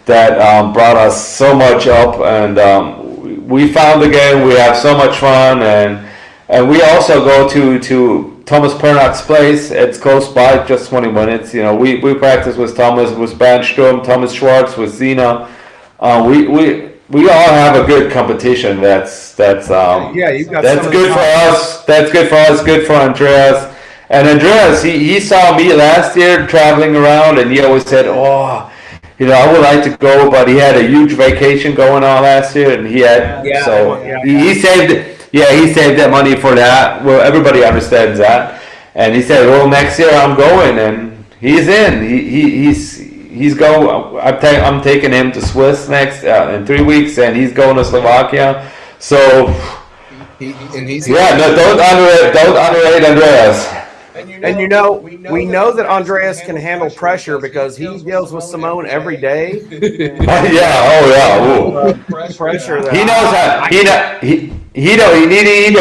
That brought us so much up, and we found the game. We have so much fun, and we also go to Thomas Pernak's place. It's close by, just 20 minutes. You know, we practice with Thomas, with Brandstrom, Thomas Schwartz, with Zena. We all have a good competition. That's You've got that's good for us. That's good for us. Good for Andreas. And Andreas, he saw me last year traveling around, and he always said, "Oh, you know, I would like to go," but he had a huge vacation going on last year, and he saved. Yeah, he saved that money for that. Well, everybody understands that, and he said, "Well, next year I'm going," and he's in. He's going. I'm taking him to Swiss next in 3 weeks, and he's going to Slovakia. So, don't underrate Andreas. And we know that Andreas can handle pressure because he deals with Simone every day. Pressure. He don't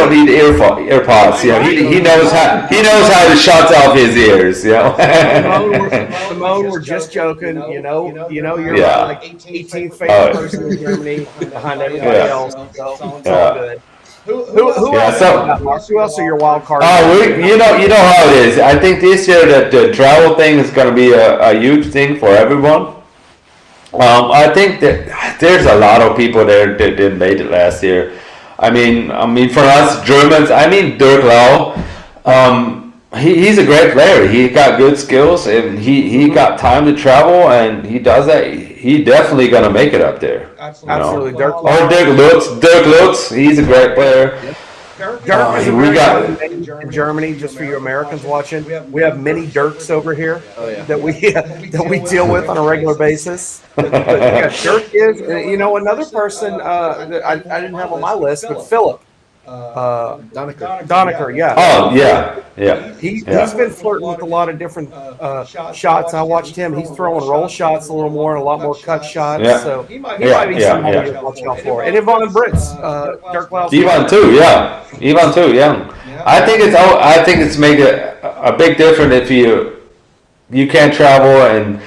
need earpods. You know, he knows how to shut off his ears. You know. Simone, we're just joking. You know, you're like 18th favorite person in Germany behind everybody else. So it's all good. Who else are your wild cards? You know how it is. I think this year that the travel thing is going to be a huge thing for everyone. I think that there's a lot of people there that didn't make it last year. I mean, for us Germans, Dirk Lau. He's a great player. He got good skills, and he got time to travel, and he does that. He definitely gonna make it up there. Absolutely. Dirk Lutz. He's a great player. Dirk is a very good name in Germany. Just for you Americans watching, we have many Dirks over here that we deal with on a regular basis. But Dirk is, another person that I didn't have on my list, but Philip. Donaker, yeah. Oh, yeah. He's been flirting with a lot of different shots. I watched him. He's throwing roll shots a little more, and a lot more cut shots. Yeah. So he might be somebody to watch out for. And Yvonne Brits, Dirk Lau's Yvonne too, yeah. I think it's made a big difference if you can't travel and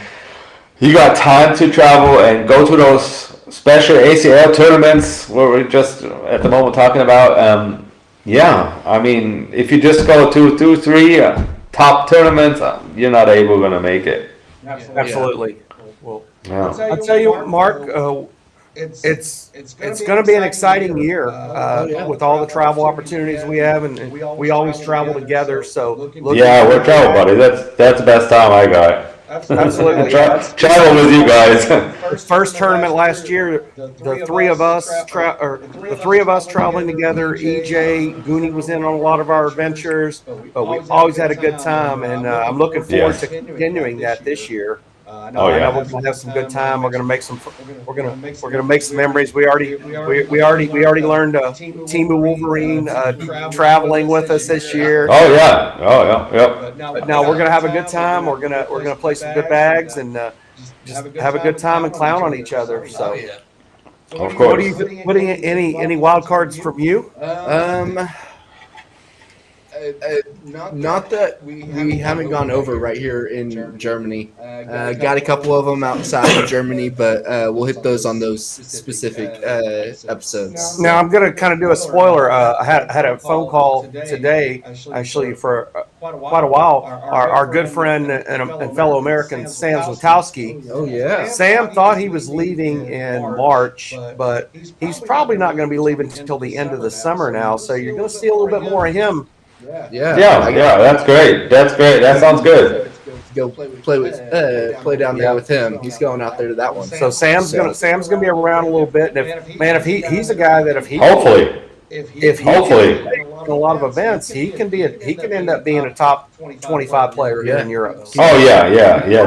you got time to travel and go to those special ACL tournaments where we're just at the moment talking about. If you just go to 3 top tournaments, you're not going to make it. Absolutely. Well, I'll tell you, Mark, it's going to be an exciting year with all the travel opportunities we have, and we always travel together. So we're travel buddies. That's the best time I got. Absolutely. Travel with you guys. First tournament last year, the three of us traveling together. EJ Goonie was in on a lot of our adventures, but we always had a good time, and I'm looking forward to continuing that this year. I know we're gonna have some good time. We're gonna make some. We're gonna make some memories. We already learned Timu Wolverine traveling with us this year. Oh yeah. But now we're gonna have a good time. We're gonna play some good bags and just have a good time and clown on each other. So, of course. Any wild cards from you? Not that we haven't gone over right here in Germany. Got a couple of them outside of Germany, but we'll hit those on those specific episodes. Now I'm going to kind of do a spoiler. I had a phone call today, actually, for quite a while. Our good friend and fellow American Sam Zlotowski. Oh yeah. Sam thought he was leaving in March, but he's probably not going to be leaving until the end of the summer now. So you're going to see a little bit more of him. Yeah. That's great. That's great. That sounds good. Go play down there with him. He's going out there to that one. So Sam's gonna be around a little bit. And if he's a guy that if he Hopefully. in a lot of events, he can end up being a top 25 player here in Europe. Oh yeah,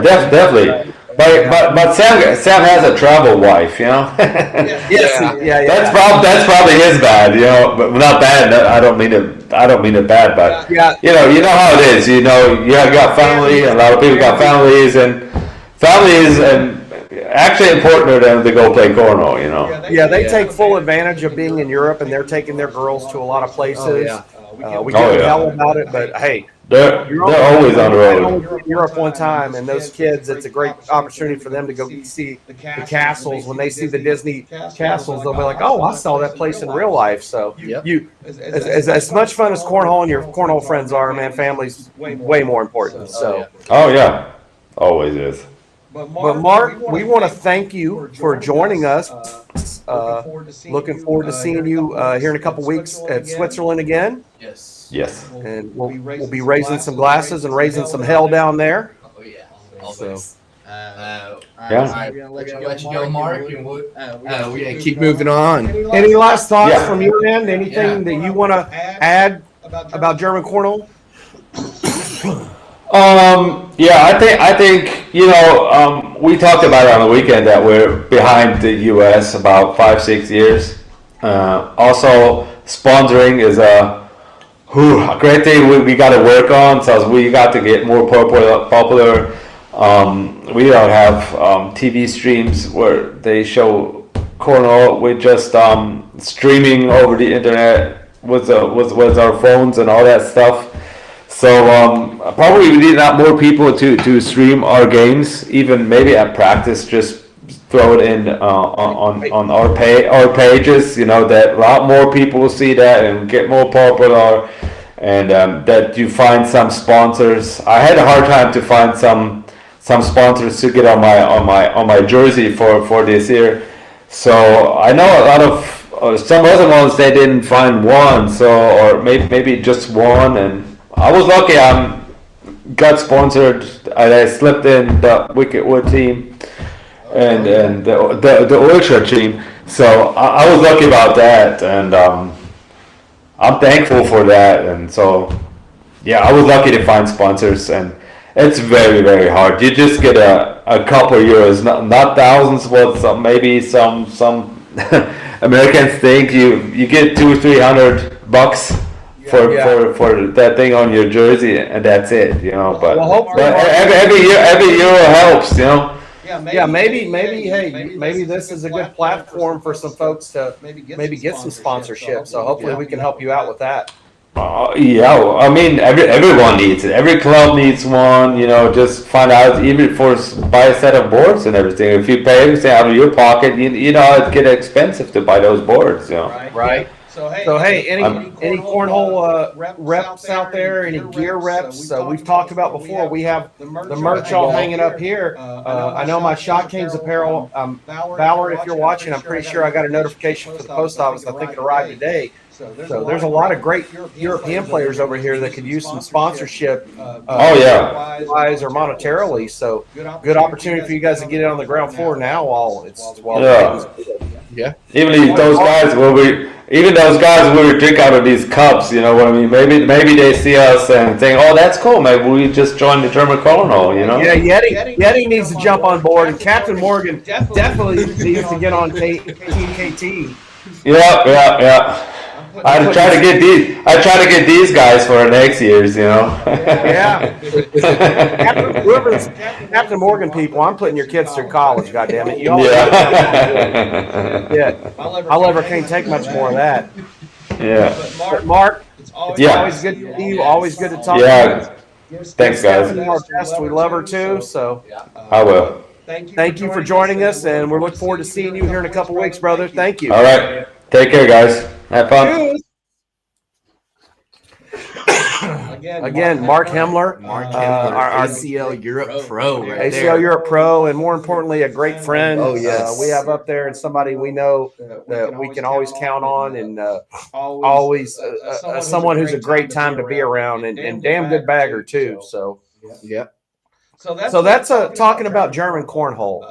definitely. But Sam has a travel wife, you know. Yeah. That's probably his bad, you know, but not bad. I don't mean it bad, but you know how it is. You know, you got family, and a lot of people got families, and actually important to them to go play cornhole, you know. Yeah, they take full advantage of being in Europe, and they're taking their girls to a lot of places. We give them hell about it, but hey, they're always on the road. I was in Europe one time, and those kids, it's a great opportunity for them to go see the castles. When they see the Disney castles, they'll be like, "Oh, I saw that place in real life." So as much fun as cornhole and your cornhole friends are, man, family's way more important. So oh yeah, always is. But Mark, we want to thank you for joining us. Looking forward to seeing you here in a couple weeks at Switzerland again. Yes. And we'll be raising some glasses and raising some hell down there. Oh yeah. So. We're gonna let you go, Mark, and we're gonna keep moving on. Any last thoughts from your end? Anything that you want to add about German cornhole? I think you know, we talked about it on the weekend that we're behind the U.S. about 5-6 years. Also, sponsoring is a great thing we got to work on. So we got to get more popular. We don't have TV streams where they show cornhole. We're just streaming over the internet with our phones and all that stuff. So probably we need a lot more people to stream our games, even maybe at practice. Just throw it in on our pages. You know, that a lot more people will see that and get more popular, and that you find some sponsors. I had a hard time to find some sponsors to get on my jersey for this year. So I know a lot of some other ones they didn't find one. So or maybe just one and. I was lucky. I got sponsored. I slipped in the Wicked Wood team and the Ultra team. So I was lucky about that, and I'm thankful for that. And so, I was lucky to find sponsors, and it's very very hard. You just get a couple of euros, not thousands, but maybe some Americans think you get $200-300. For that thing on your jersey, and that's it, you know. But every euro helps, you know. Maybe this is a good platform for some folks to maybe get some sponsorship. So hopefully we can help you out with that. I mean, everyone needs it. Every club needs one. You know, just find out even buy a set of boards and everything. If you pay everything out of your pocket, you know it get expensive to buy those boards. You know, right. So hey, any cornhole reps out there? Any gear reps? We've talked about before. We have the merch all hanging up here. I know my Shot Kings apparel. Ballard, if you're watching, I'm pretty sure I got a notification for the post office. I think it arrived today. So there's a lot of great European players over here that could use some sponsorship. Wise or monetarily. So good opportunity for you guys to get it on the ground floor now while Even those guys will drink out of these cups. You know what I mean? Maybe they see us and think, "Oh, that's cool. Maybe we just joined the German cornhole." You know? Yeah, Yeti needs to jump on board, and Captain Morgan definitely needs to get on Team KT. Yeah. I try to get these guys for next year's, you know. Whoever's Captain Morgan people, I'm putting your kids through college. Goddammit, you all. I'll never can't take much more of that. Yeah. But Mark, It's always Yeah. Always good to see you. Yes. Always good to talk to you. Yeah. Give Thanks, guys. Stephanie, our guest, we love her too. So I will. thank you for joining us, and we're looking forward to seeing you here in a couple weeks, brother. Thank you. All right. Take care, guys. Have fun. Cheers. Again, Again, Mark Hemmler, Mark uh, Hemmler, our ACL Europe Pro, right ACL there. Europe Pro, and more importantly, a great friend. Oh, yes. We have up there, and somebody we know that we can always count on, and always someone who's a great time to be around, and damn good bagger too. So. Yep. So that's talking about German cornhole.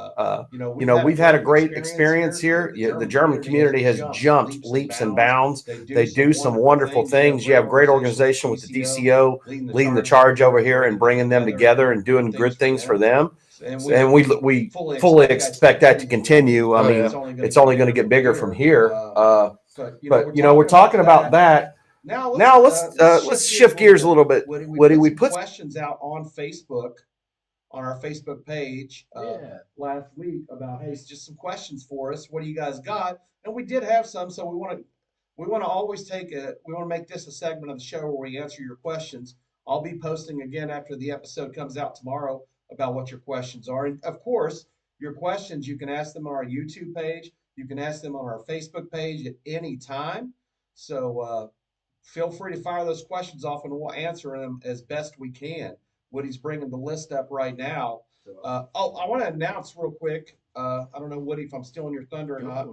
We've had a great experience here. The German community has jumped leaps and bounds. They do some wonderful things. You have great organization with the DCO leading the charge over here and bringing them together and doing good things for them. And we fully expect that to continue. I mean, it's only going to get bigger from here. But we're talking about that. Now let's shift gears a little bit. Woody, we put questions out on Facebook, on our Facebook page last week about, hey, just some questions for us. What do you guys got? And we did have some, so we want to always we want to make this a segment of the show where we answer your questions. I'll be posting again after the episode comes out tomorrow about what your questions are. And of course, your questions, you can ask them on our YouTube page. You can ask them on our Facebook page at any time. So feel free to fire those questions off and we'll answer them as best we can. Woody's bringing the list up right now. I want to announce real quick. I don't know, Woody, if I'm stealing your thunder or not.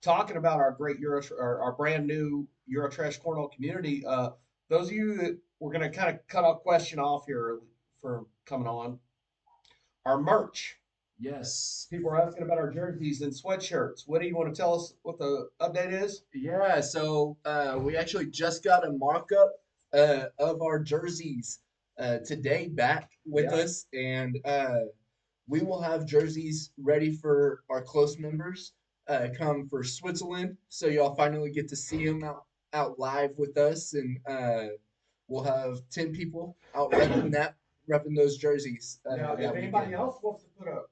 Talking about our great our brand new Eurotrash Cornhole community. Those of you that we're going to kind of cut a question off here for coming on. Our merch. Yes. People are asking about our jerseys and sweatshirts. Woody, you want to tell us what the update is? Yeah. So we actually just got a mock-up of our jerseys today back with us, and we will have jerseys ready for our close members come for Switzerland. So y'all finally get to see them out live with us, and we'll have 10 people out repping those jerseys. Now, if anybody else wants to put a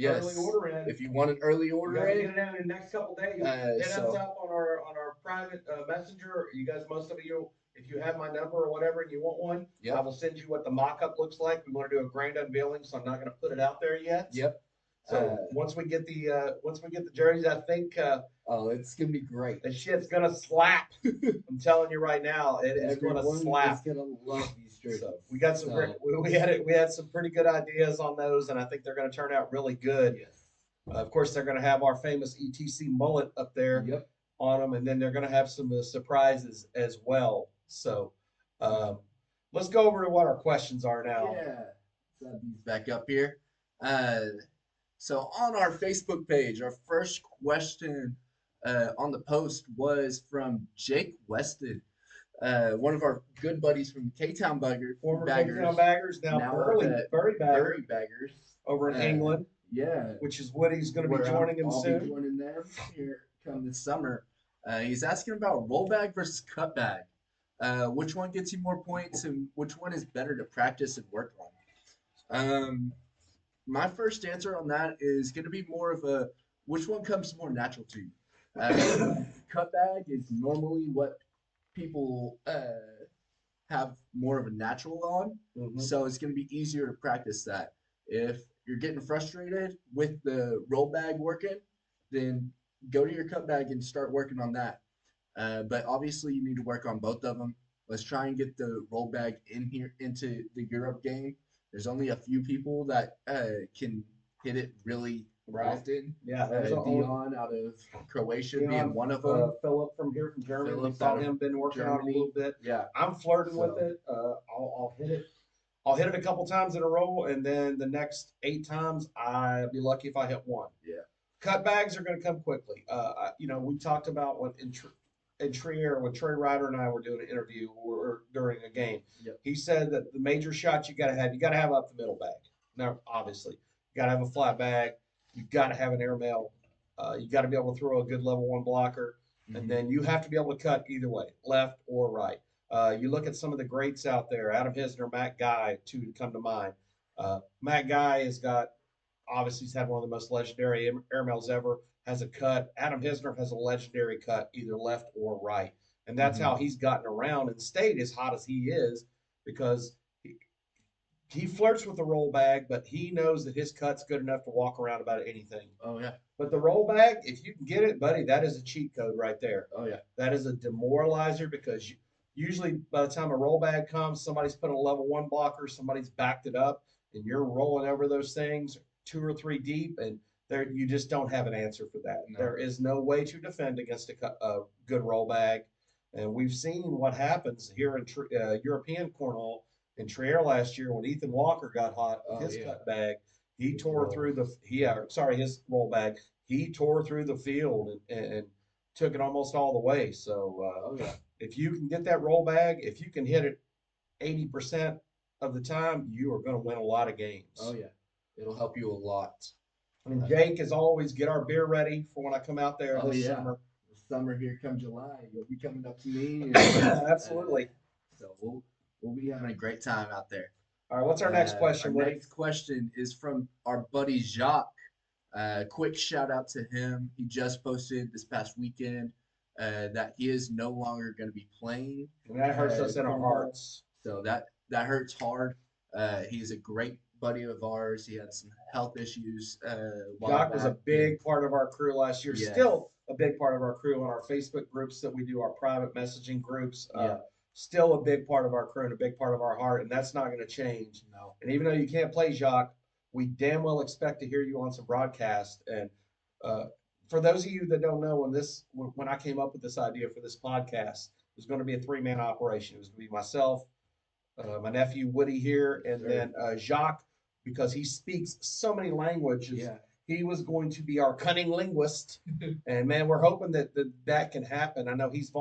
early order in, if you want an early order get it in the next couple days. Hit us up on our private messenger. You guys, most of you, if you have my number or whatever and you want one, I will send you what the mock-up looks like. We want to do a grand unveiling, so I'm not going to put it out there yet. Yep. So once we get the jerseys, I think it's gonna be great. The shit's gonna slap. I'm telling you right now, it is gonna slap. Is gonna love these jerseys. So we got some we had some pretty good ideas on those, and I think they're gonna turn out really good. Yes. Of course, they're gonna have our famous ETC mullet up there on them, and then they're gonna have some surprises as well. So let's go over to what our questions are now. Yeah. Let's have these back up here. So on our Facebook page, our first question on the post was from Jake Weston, one of our good buddies from K-Town Former Baggers. K-Town Baggers, now Bury Baggers over in England. Yeah. Which is Woody's going to be joining him soon. I'll be joining them here come this summer. He's asking about roll bag versus cut bag. Which one gets you more points and which one is better to practice and work on? My first answer on that is going to be more of a which one comes more natural to you. Cut bag is normally what people have more of a natural on, so it's going to be easier to practice that. If you're getting frustrated with the roll bag working, then go to your cut bag and start working on that. But obviously, you need to work on both of them. Let's try and get the roll bag into the Europe game. There's only a few people that can hit it really often. Yeah, Dion out of Croatia being one of them. Philip from Germany. We saw him been working out a little bit. Yeah, I'm flirting with it. I'll hit it. I'll hit it a couple times in a row, and then the next 8 times, I'd be lucky if I hit one. Yeah. Cut bags are going to come quickly. We talked about when in Trier, when Trey Ryder and I were doing an interview or during a game, he said that the major shots you got to have up the middle bag. Now, obviously, you got to have a flat bag. You got to have an airmail. You got to be able to throw a good level 1 blocker, and then you have to be able to cut either way, left or right. You look at some of the greats out there, Adam Hisner, Matt Guy, 2 to come to mind. Matt Guy has got, obviously, he's had one of the most legendary airmails ever, has a cut. Adam Hisner has a legendary cut, either left or right. And that's how he's gotten around and stayed as hot as he is because he flirts with the roll bag, but he knows that his cut's good enough to walk around about anything. Oh yeah. But the roll bag, if you can get it, buddy, that is a cheat code right there. Oh yeah. That is a demoralizer because usually by the time a roll bag comes, somebody's put a level 1 blocker, somebody's backed it up, and you're rolling over those things 2 or 3 deep, and there you just don't have an answer for that. No. There is no way to defend against a good roll bag, and we've seen what happens here in European cornhole in Trier last year when Ethan Walker got hot with his cut bag. He tore through his roll bag. He tore through the field and took it almost all the way. So if you can get that roll bag, if you can hit it 80% of the time, you are going to win a lot of games. Oh yeah, it'll help you a lot. And Jake, as always, get our beer ready for when I come out there this summer. The summer here come July, you'll be coming up to me. And, Absolutely. So we'll be having a great time out there. All right, what's our next question? Our next question is from our buddy Jacques. Quick shout out to him. He just posted this past weekend that he is no longer going to be playing. And that hurts us in our hearts. So that hurts hard. He's a great buddy of ours. He had some health issues. Jacques was a big part of our crew last year. Yes. Still a big part of our crew on our Facebook groups that we do, our private messaging groups. Still a big part of our crew and a big part of our heart, and that's not going to change. No. And even though you can't play Jacques, we damn well expect to hear you on some broadcast. And for those of you that don't know, when I came up with this idea for this podcast, it was going to be a 3-man operation. It was going to be myself, my nephew Woody here, and then Jacques, because he speaks so many languages. Yeah. He was going to be our cunning linguist. And man, we're hoping that can happen. I know he's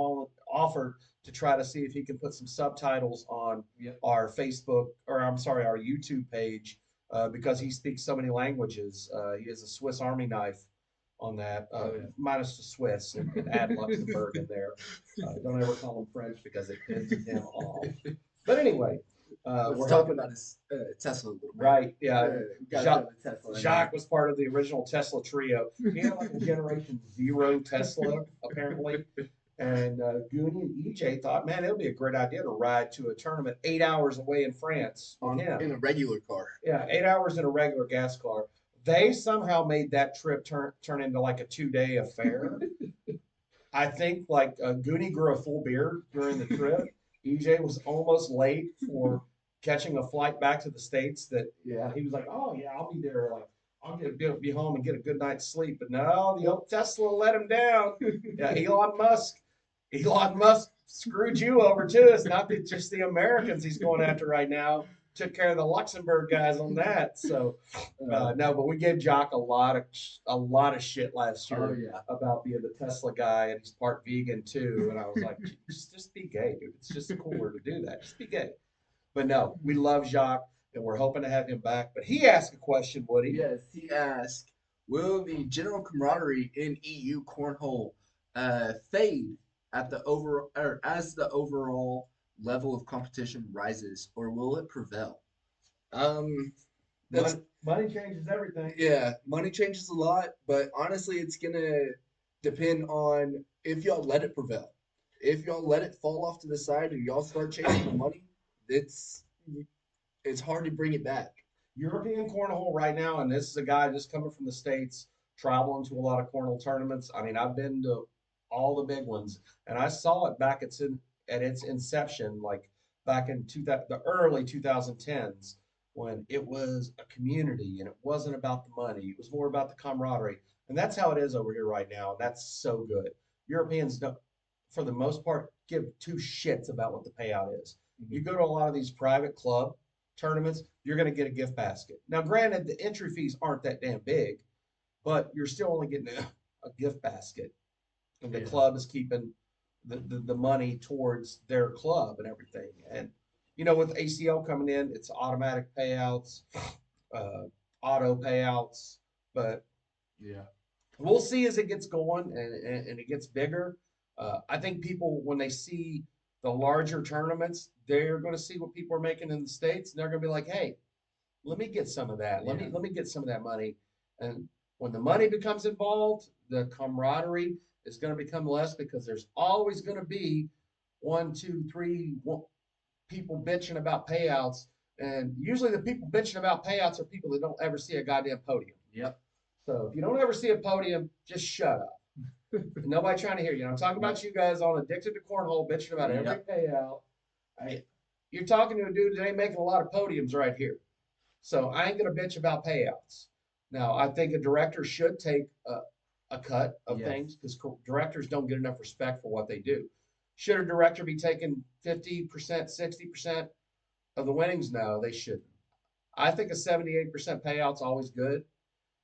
offered to try to see if he can put some subtitles on our Facebook, or I'm sorry, our YouTube page, because he speaks so many languages. He has a Swiss Army knife on that, minus the Swiss, and add Luxembourg in there. Don't ever call him French because it pisses him off. But anyway, we're talking about his Tesla a little bit. Right, yeah. Jacques was part of the original Tesla trio. He had like a Generation 0 Tesla, apparently. And Goonie and EJ thought, man, it would be a great idea to ride to a tournament 8 hours away in France in a regular car. Yeah, 8 hours in a regular gas car. They somehow made that trip turn into like a 2-day affair. I think like Goonie grew a full beard during the trip. EJ was almost late for catching a flight back to the States that he was like, oh yeah, I'll be there. Like I'll be home and get a good night's sleep. But no, the old Tesla let him down. Yeah, Elon Musk screwed you over too. It's not just the Americans he's going after right now. Took care of the Luxembourg guys on that. So no, but we gave Jock a lot of shit last year about being the Tesla guy, and he's part vegan too. And I was like, just be gay, dude. It's just cooler to do that. Just be gay. But no, we love Jacques, and we're hoping to have him back. But he asked a question, Woody. Yes, he asked, will the general camaraderie in EU cornhole fade as the overall level of competition rises, or will it prevail? Money changes everything. Yeah, money changes a lot, but honestly, it's gonna depend on if y'all let it prevail. If y'all let it fall off to the side and y'all start chasing the money, it's hard to bring it back. European cornhole right now, and this is a guy just coming from the States, traveling to a lot of cornhole tournaments. I mean, I've been to all the big ones, and I saw it back at its inception, like back in the early 2010s, when it was a community and it wasn't about the money. It was more about the camaraderie. And that's how it is over here right now. And that's so good. Europeans don't, for the most part, give two shits about what the payout is. Mm-hmm. You go to a lot of these private club tournaments, you're going to get a gift basket. Now, granted, the entry fees aren't that damn big, but you're still only getting a gift basket. And the club is keeping the money towards their club and everything. And, you know, with ACL coming in, it's automatic payouts, auto payouts. But we'll see as it gets going and it gets bigger. I think people, when they see the larger tournaments, they're going to see what people are making in the States, and they're going to be like, hey, let me get some of that. Let me get some of that money. And when the money becomes involved, the camaraderie is going to become less, because there's always going to be one, two, three people bitching about payouts, and usually the people bitching about payouts are people that don't ever see a goddamn podium. Yep. So if you don't ever see a podium, just shut up. Nobody trying to hear you. I'm talking about you guys on Addicted to Cornhole bitching about every payout. You're talking to a dude that ain't making a lot of podiums right here. So I ain't gonna bitch about payouts. Now I think a director should take a cut of things because directors don't get enough respect for what they do. Should a director be taking 50%, 60% of the winnings? No, they shouldn't. I think a 78% payout's always good.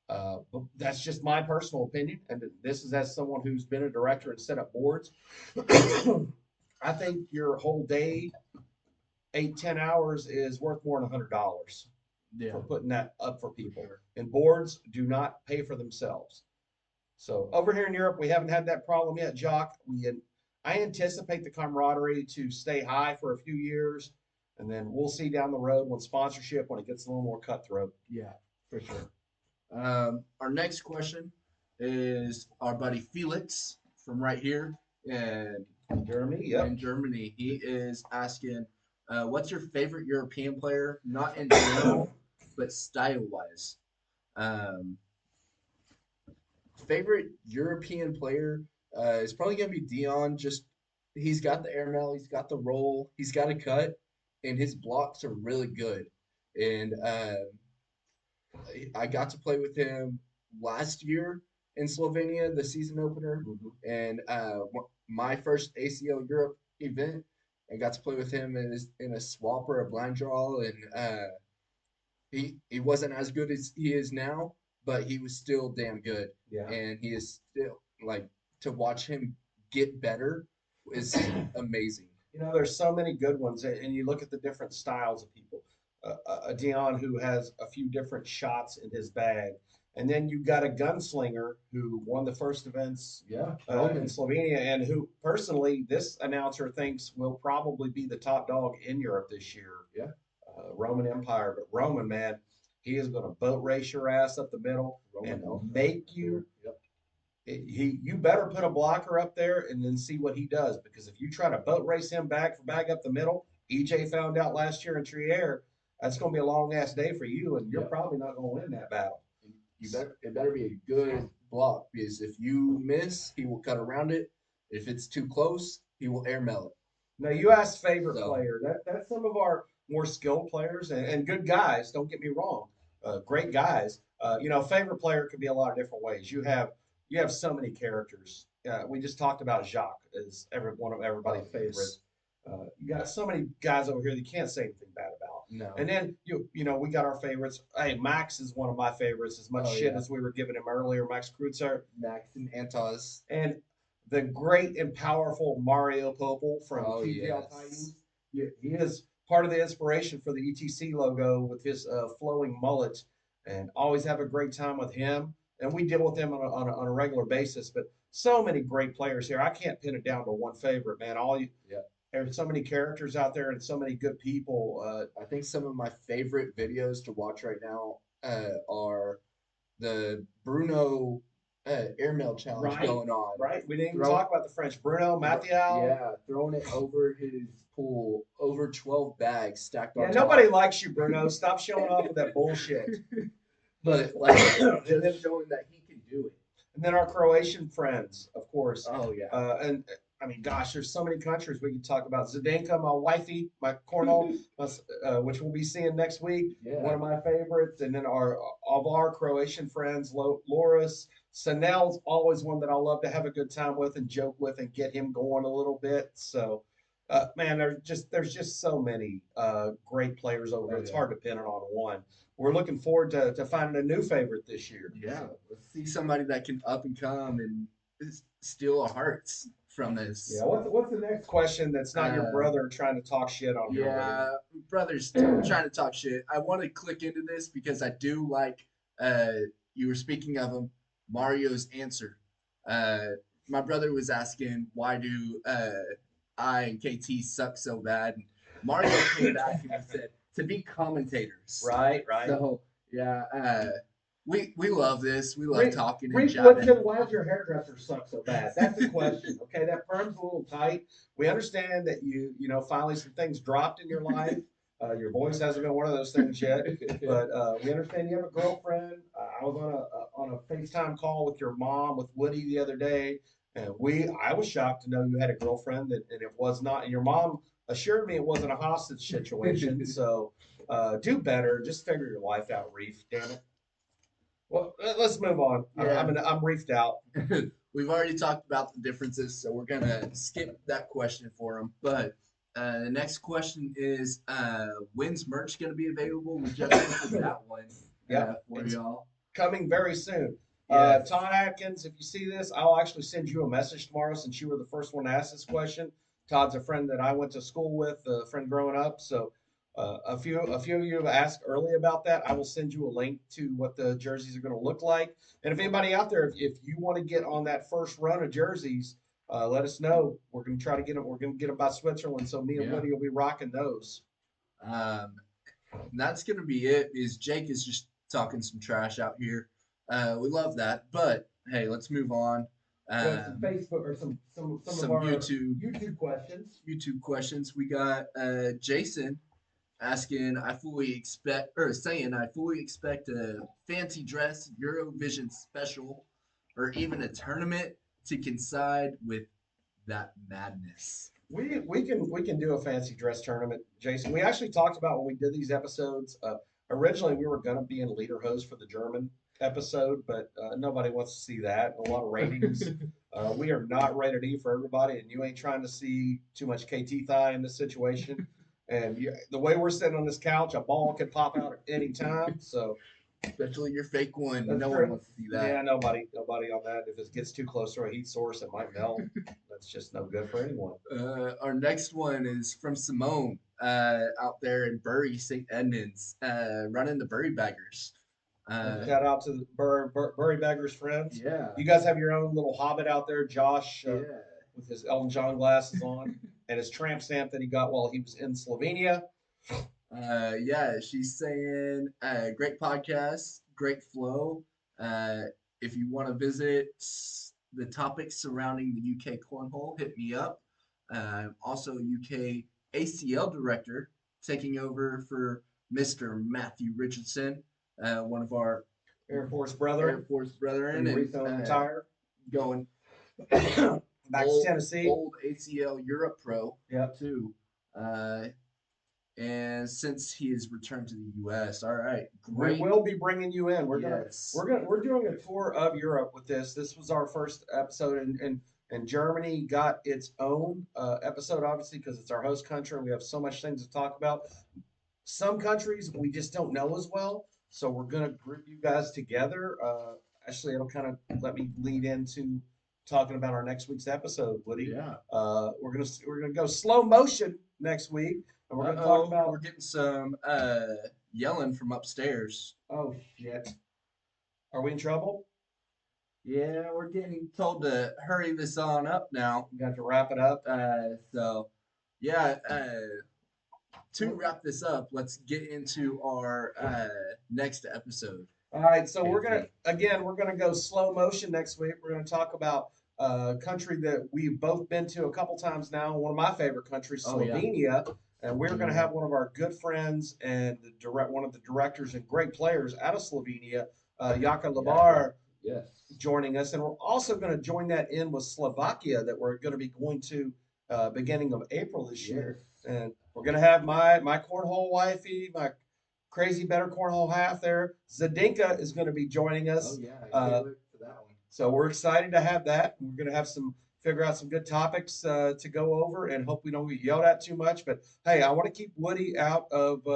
But that's just my personal opinion, and this is as someone who's been a director and set up boards. I think your whole day, 8, 10 hours, is worth more than $100 for putting that up for people. And boards do not pay for themselves. So over here in Europe, we haven't had that problem yet, Jock. I anticipate the camaraderie to stay high for a few years, and then we'll see down the road when it gets a little more cutthroat. Yeah, for sure. Our next question is our buddy Felix from right here in Germany. In Germany, he is asking, "What's your favorite European player? Not in general, but style-wise." Favorite European player is probably gonna be Dion. Just he's got the airmail, he's got the roll, he's got a cut, and his blocks are really good. And I got to play with him last year in Slovenia, the season opener, and my first ACL Europe event. I got to play with him in a swap or a blind draw, and he wasn't as good as he is now, but he was still damn good. Yeah. And he is still like to watch him get better is amazing. There's so many good ones, and you look at the different styles of people. A Dion who has a few different shots in his bag, and then you got a gunslinger who won the first events in Slovenia, and who personally this announcer thinks will probably be the top dog in Europe this year. Yeah. Roman Empire, but Roman, man, he is going to boat race your ass up the middle and make you. Yep. You better put a blocker up there and then see what he does, because if you try to boat race him back up the middle, EJ found out last year in Trier, that's going to be a long ass day for you, and you're probably not going to win that battle. It better be a good block, because if you miss, he will cut around it. If it's too close, he will airmail it. Now you asked favorite player. That's some of our more skilled players and good guys. Don't get me wrong, great guys. Favorite player could be a lot of different ways. You have so many characters. We just talked about Jacques as one of everybody's favorites. You got so many guys over here that you can't say anything bad about. No. And then we got our favorites. Hey, Max is one of my favorites. As much shit as we were giving him earlier, Max Kreutzer. Max and Antos. And the great and powerful Mario Popel from TGL Titans. He is part of the inspiration for the ETC logo with his flowing mullet, and always have a great time with him. And we deal with him on a regular basis. But so many great players here. I can't pin it down to one favorite, man. There's so many characters out there and so many good people. I think some of my favorite videos to watch right now are the Bruno airmail challenge going on. Right. We didn't even talk about the French. Bruno, Mathieu. Yeah, throwing it over his pool, over 12 bags stacked on top. Nobody likes you, Bruno. Stop showing off with that bullshit. But just showing that he can do it. And then our Croatian friends, of course. Oh, yeah. And I mean, gosh, there's so many countries we can talk about. Zdenka, my wifey, my cornhole, which we'll be seeing next week. Yeah. One of my favorites. And then our Croatian friends, Loris. Sanel's always one that I love to have a good time with and joke with and get him going a little bit. So, man, there's just so many great players over there. It's hard to pin it on one. We're looking forward to finding a new favorite this year. Yeah, let's see somebody that can up and come and steal our hearts from this. Yeah, what's the next question that's not your brother trying to talk shit on your Yeah, brother's trying to talk shit. I want to click into this because I do like, you were speaking of him, Mario's answer. My brother was asking, why do I and KT suck so bad? And Mario came back and he said, to be commentators. Right. So, yeah, we love this. We love Reef, talking and Reef jabbing. Woodson, why does your hairdresser suck so bad? That's the question. Okay, that perm's a little tight. We understand that finally some things dropped in your life. Your voice hasn't been one of those things yet, but we understand you have a girlfriend. I was on a FaceTime call with your mom with Woody the other day, and I was shocked to know you had a girlfriend and it was not. And your mom assured me it wasn't a hostage situation. So do better. Just figure your life out, Reef. Damn it. Well, let's move on. Yeah. I'm reefed out. We've already talked about the differences, so we're gonna skip that question for them. But the next question is, when's merch gonna be available? We just answered that one for It's y'all. coming very soon. Yes. Todd Atkins, if you see this, I'll actually send you a message tomorrow since you were the first one to ask this question. Todd's a friend that I went to school with, a friend growing up. So a few of you have asked early about that. I will send you a link to what the jerseys are going to look like. And if anybody out there, if you want to get on that first run of jerseys, let us know. We're going to try to get them. We're going to get them by Switzerland. So me and Woody will be rocking those. That's gonna be it. Is Jake is just talking some trash out here. We love that, but hey, let's move on. Some Facebook or some of our YouTube questions. YouTube questions. We got Jason asking, saying I fully expect a fancy dress Eurovision special or even a tournament to coincide with that madness. We can do a fancy dress tournament, Jason. We actually talked about when we did these episodes. Originally, we were going to be in leader host for the German episode, but nobody wants to see that. A lot of ratings. We are not rated E for everybody, and you ain't trying to see too much KT thigh in this situation. And the way we're sitting on this couch, a ball could pop out at any time. So, especially your fake one, that's no true. one wants to see that. Yeah, nobody on that. If it gets too close to a heat source, it might melt. That's just no good for anyone. Our next one is from Simone out there in Bury, St. Edmunds, running the Bury Baggers. Shout out to the Bury Baggers friends. Yeah. You guys have your own little hobbit out there, Josh, with his Elton John glasses on and his tramp stamp that he got while he was in Slovenia. She's saying, great podcast, great flow. If you want to visit the topics surrounding the UK cornhole, hit me up. Also, UK ACL director, taking over for Mr. Matthew Richardson, one of our Air Force brethren, and recently retired, going back to Tennessee. Old ACL Europe pro, too. And since he has returned to the U.S., all right, great. We will be bringing you in. We're doing a tour of Europe with this. This was our first episode, and Germany got its own episode, obviously, because it's our host country, and we have so much things to talk about. Some countries we just don't know as well, so we're gonna group you guys together. Actually, it'll kind of let me lead into talking about our next week's episode, Woody. Yeah. We're gonna go slow motion next week. And we're going to talk about. We're getting some yelling from upstairs. Oh shit! Are we in trouble? Yeah, we're getting told to hurry this on up now. We got to wrap it up. To wrap this up, let's get into our next episode. All right, so we're gonna go slow motion next week. We're gonna talk about a country that we've both been to a couple times now. One of my favorite countries, Slovenia. And we're going to have one of our good friends and one of the directors and great players out of Slovenia, Jaka Labar, joining us. And we're also going to join that in with Slovakia that we're going to be going to beginning of April this year. And we're going to have my cornhole wifey, my crazy better cornhole half there. Zdinka is going to be joining us. Oh, yeah. I can't wait for that one. So we're excited to have that. We're going to have figure out some good topics to go over, and hope we don't get yelled at too much. But hey, I want to keep Woody out of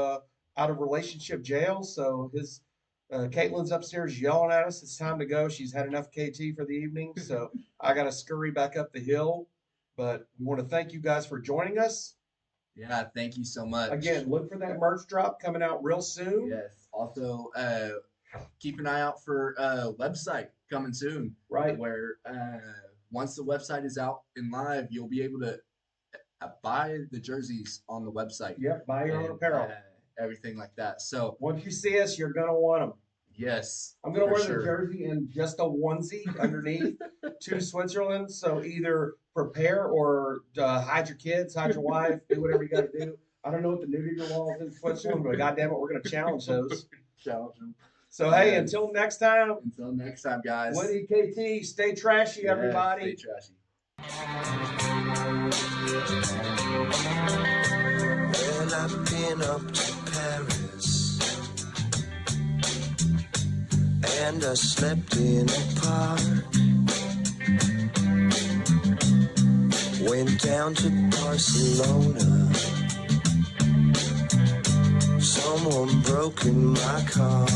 relationship jail. So his Caitlin's upstairs yelling at us. It's time to go. She's had enough KT for the evening, so I got to scurry back up the hill. But we want to thank you guys for joining us. Yeah, thank you so much. Again, look for that merch drop coming out real soon. Yes. Also, keep an eye out for website coming soon. Right. Where once the website is out and live, you'll be able to buy the jerseys on the website. Yep, buy your own apparel. Everything like that. So once you see us, you're going to want them. Yes. I'm going to for wear sure. the jersey and just a onesie underneath to Switzerland. So either prepare or hide your kids, hide your wife, do whatever you got to do. I don't know what the nudity laws in Switzerland, but goddamn it, we're going to challenge those. Challenge them. So hey, Yes. until next time. Until next time, guys. Woody KT, stay trashy, Yes, everybody. Stay trashy. Well, I've been up to Paris, and I slept in a park. Went down to Barcelona. Someone broke in my car,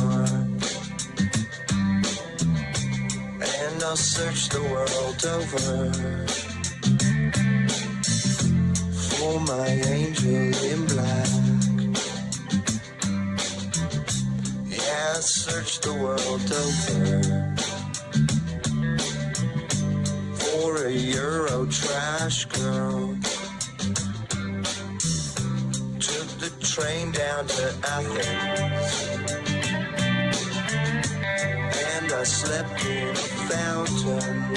and I searched the world over for my angel in black. Yeah, I searched the world over for a Euro trash girl. Took the train down to Athens, and I slept in a fountain.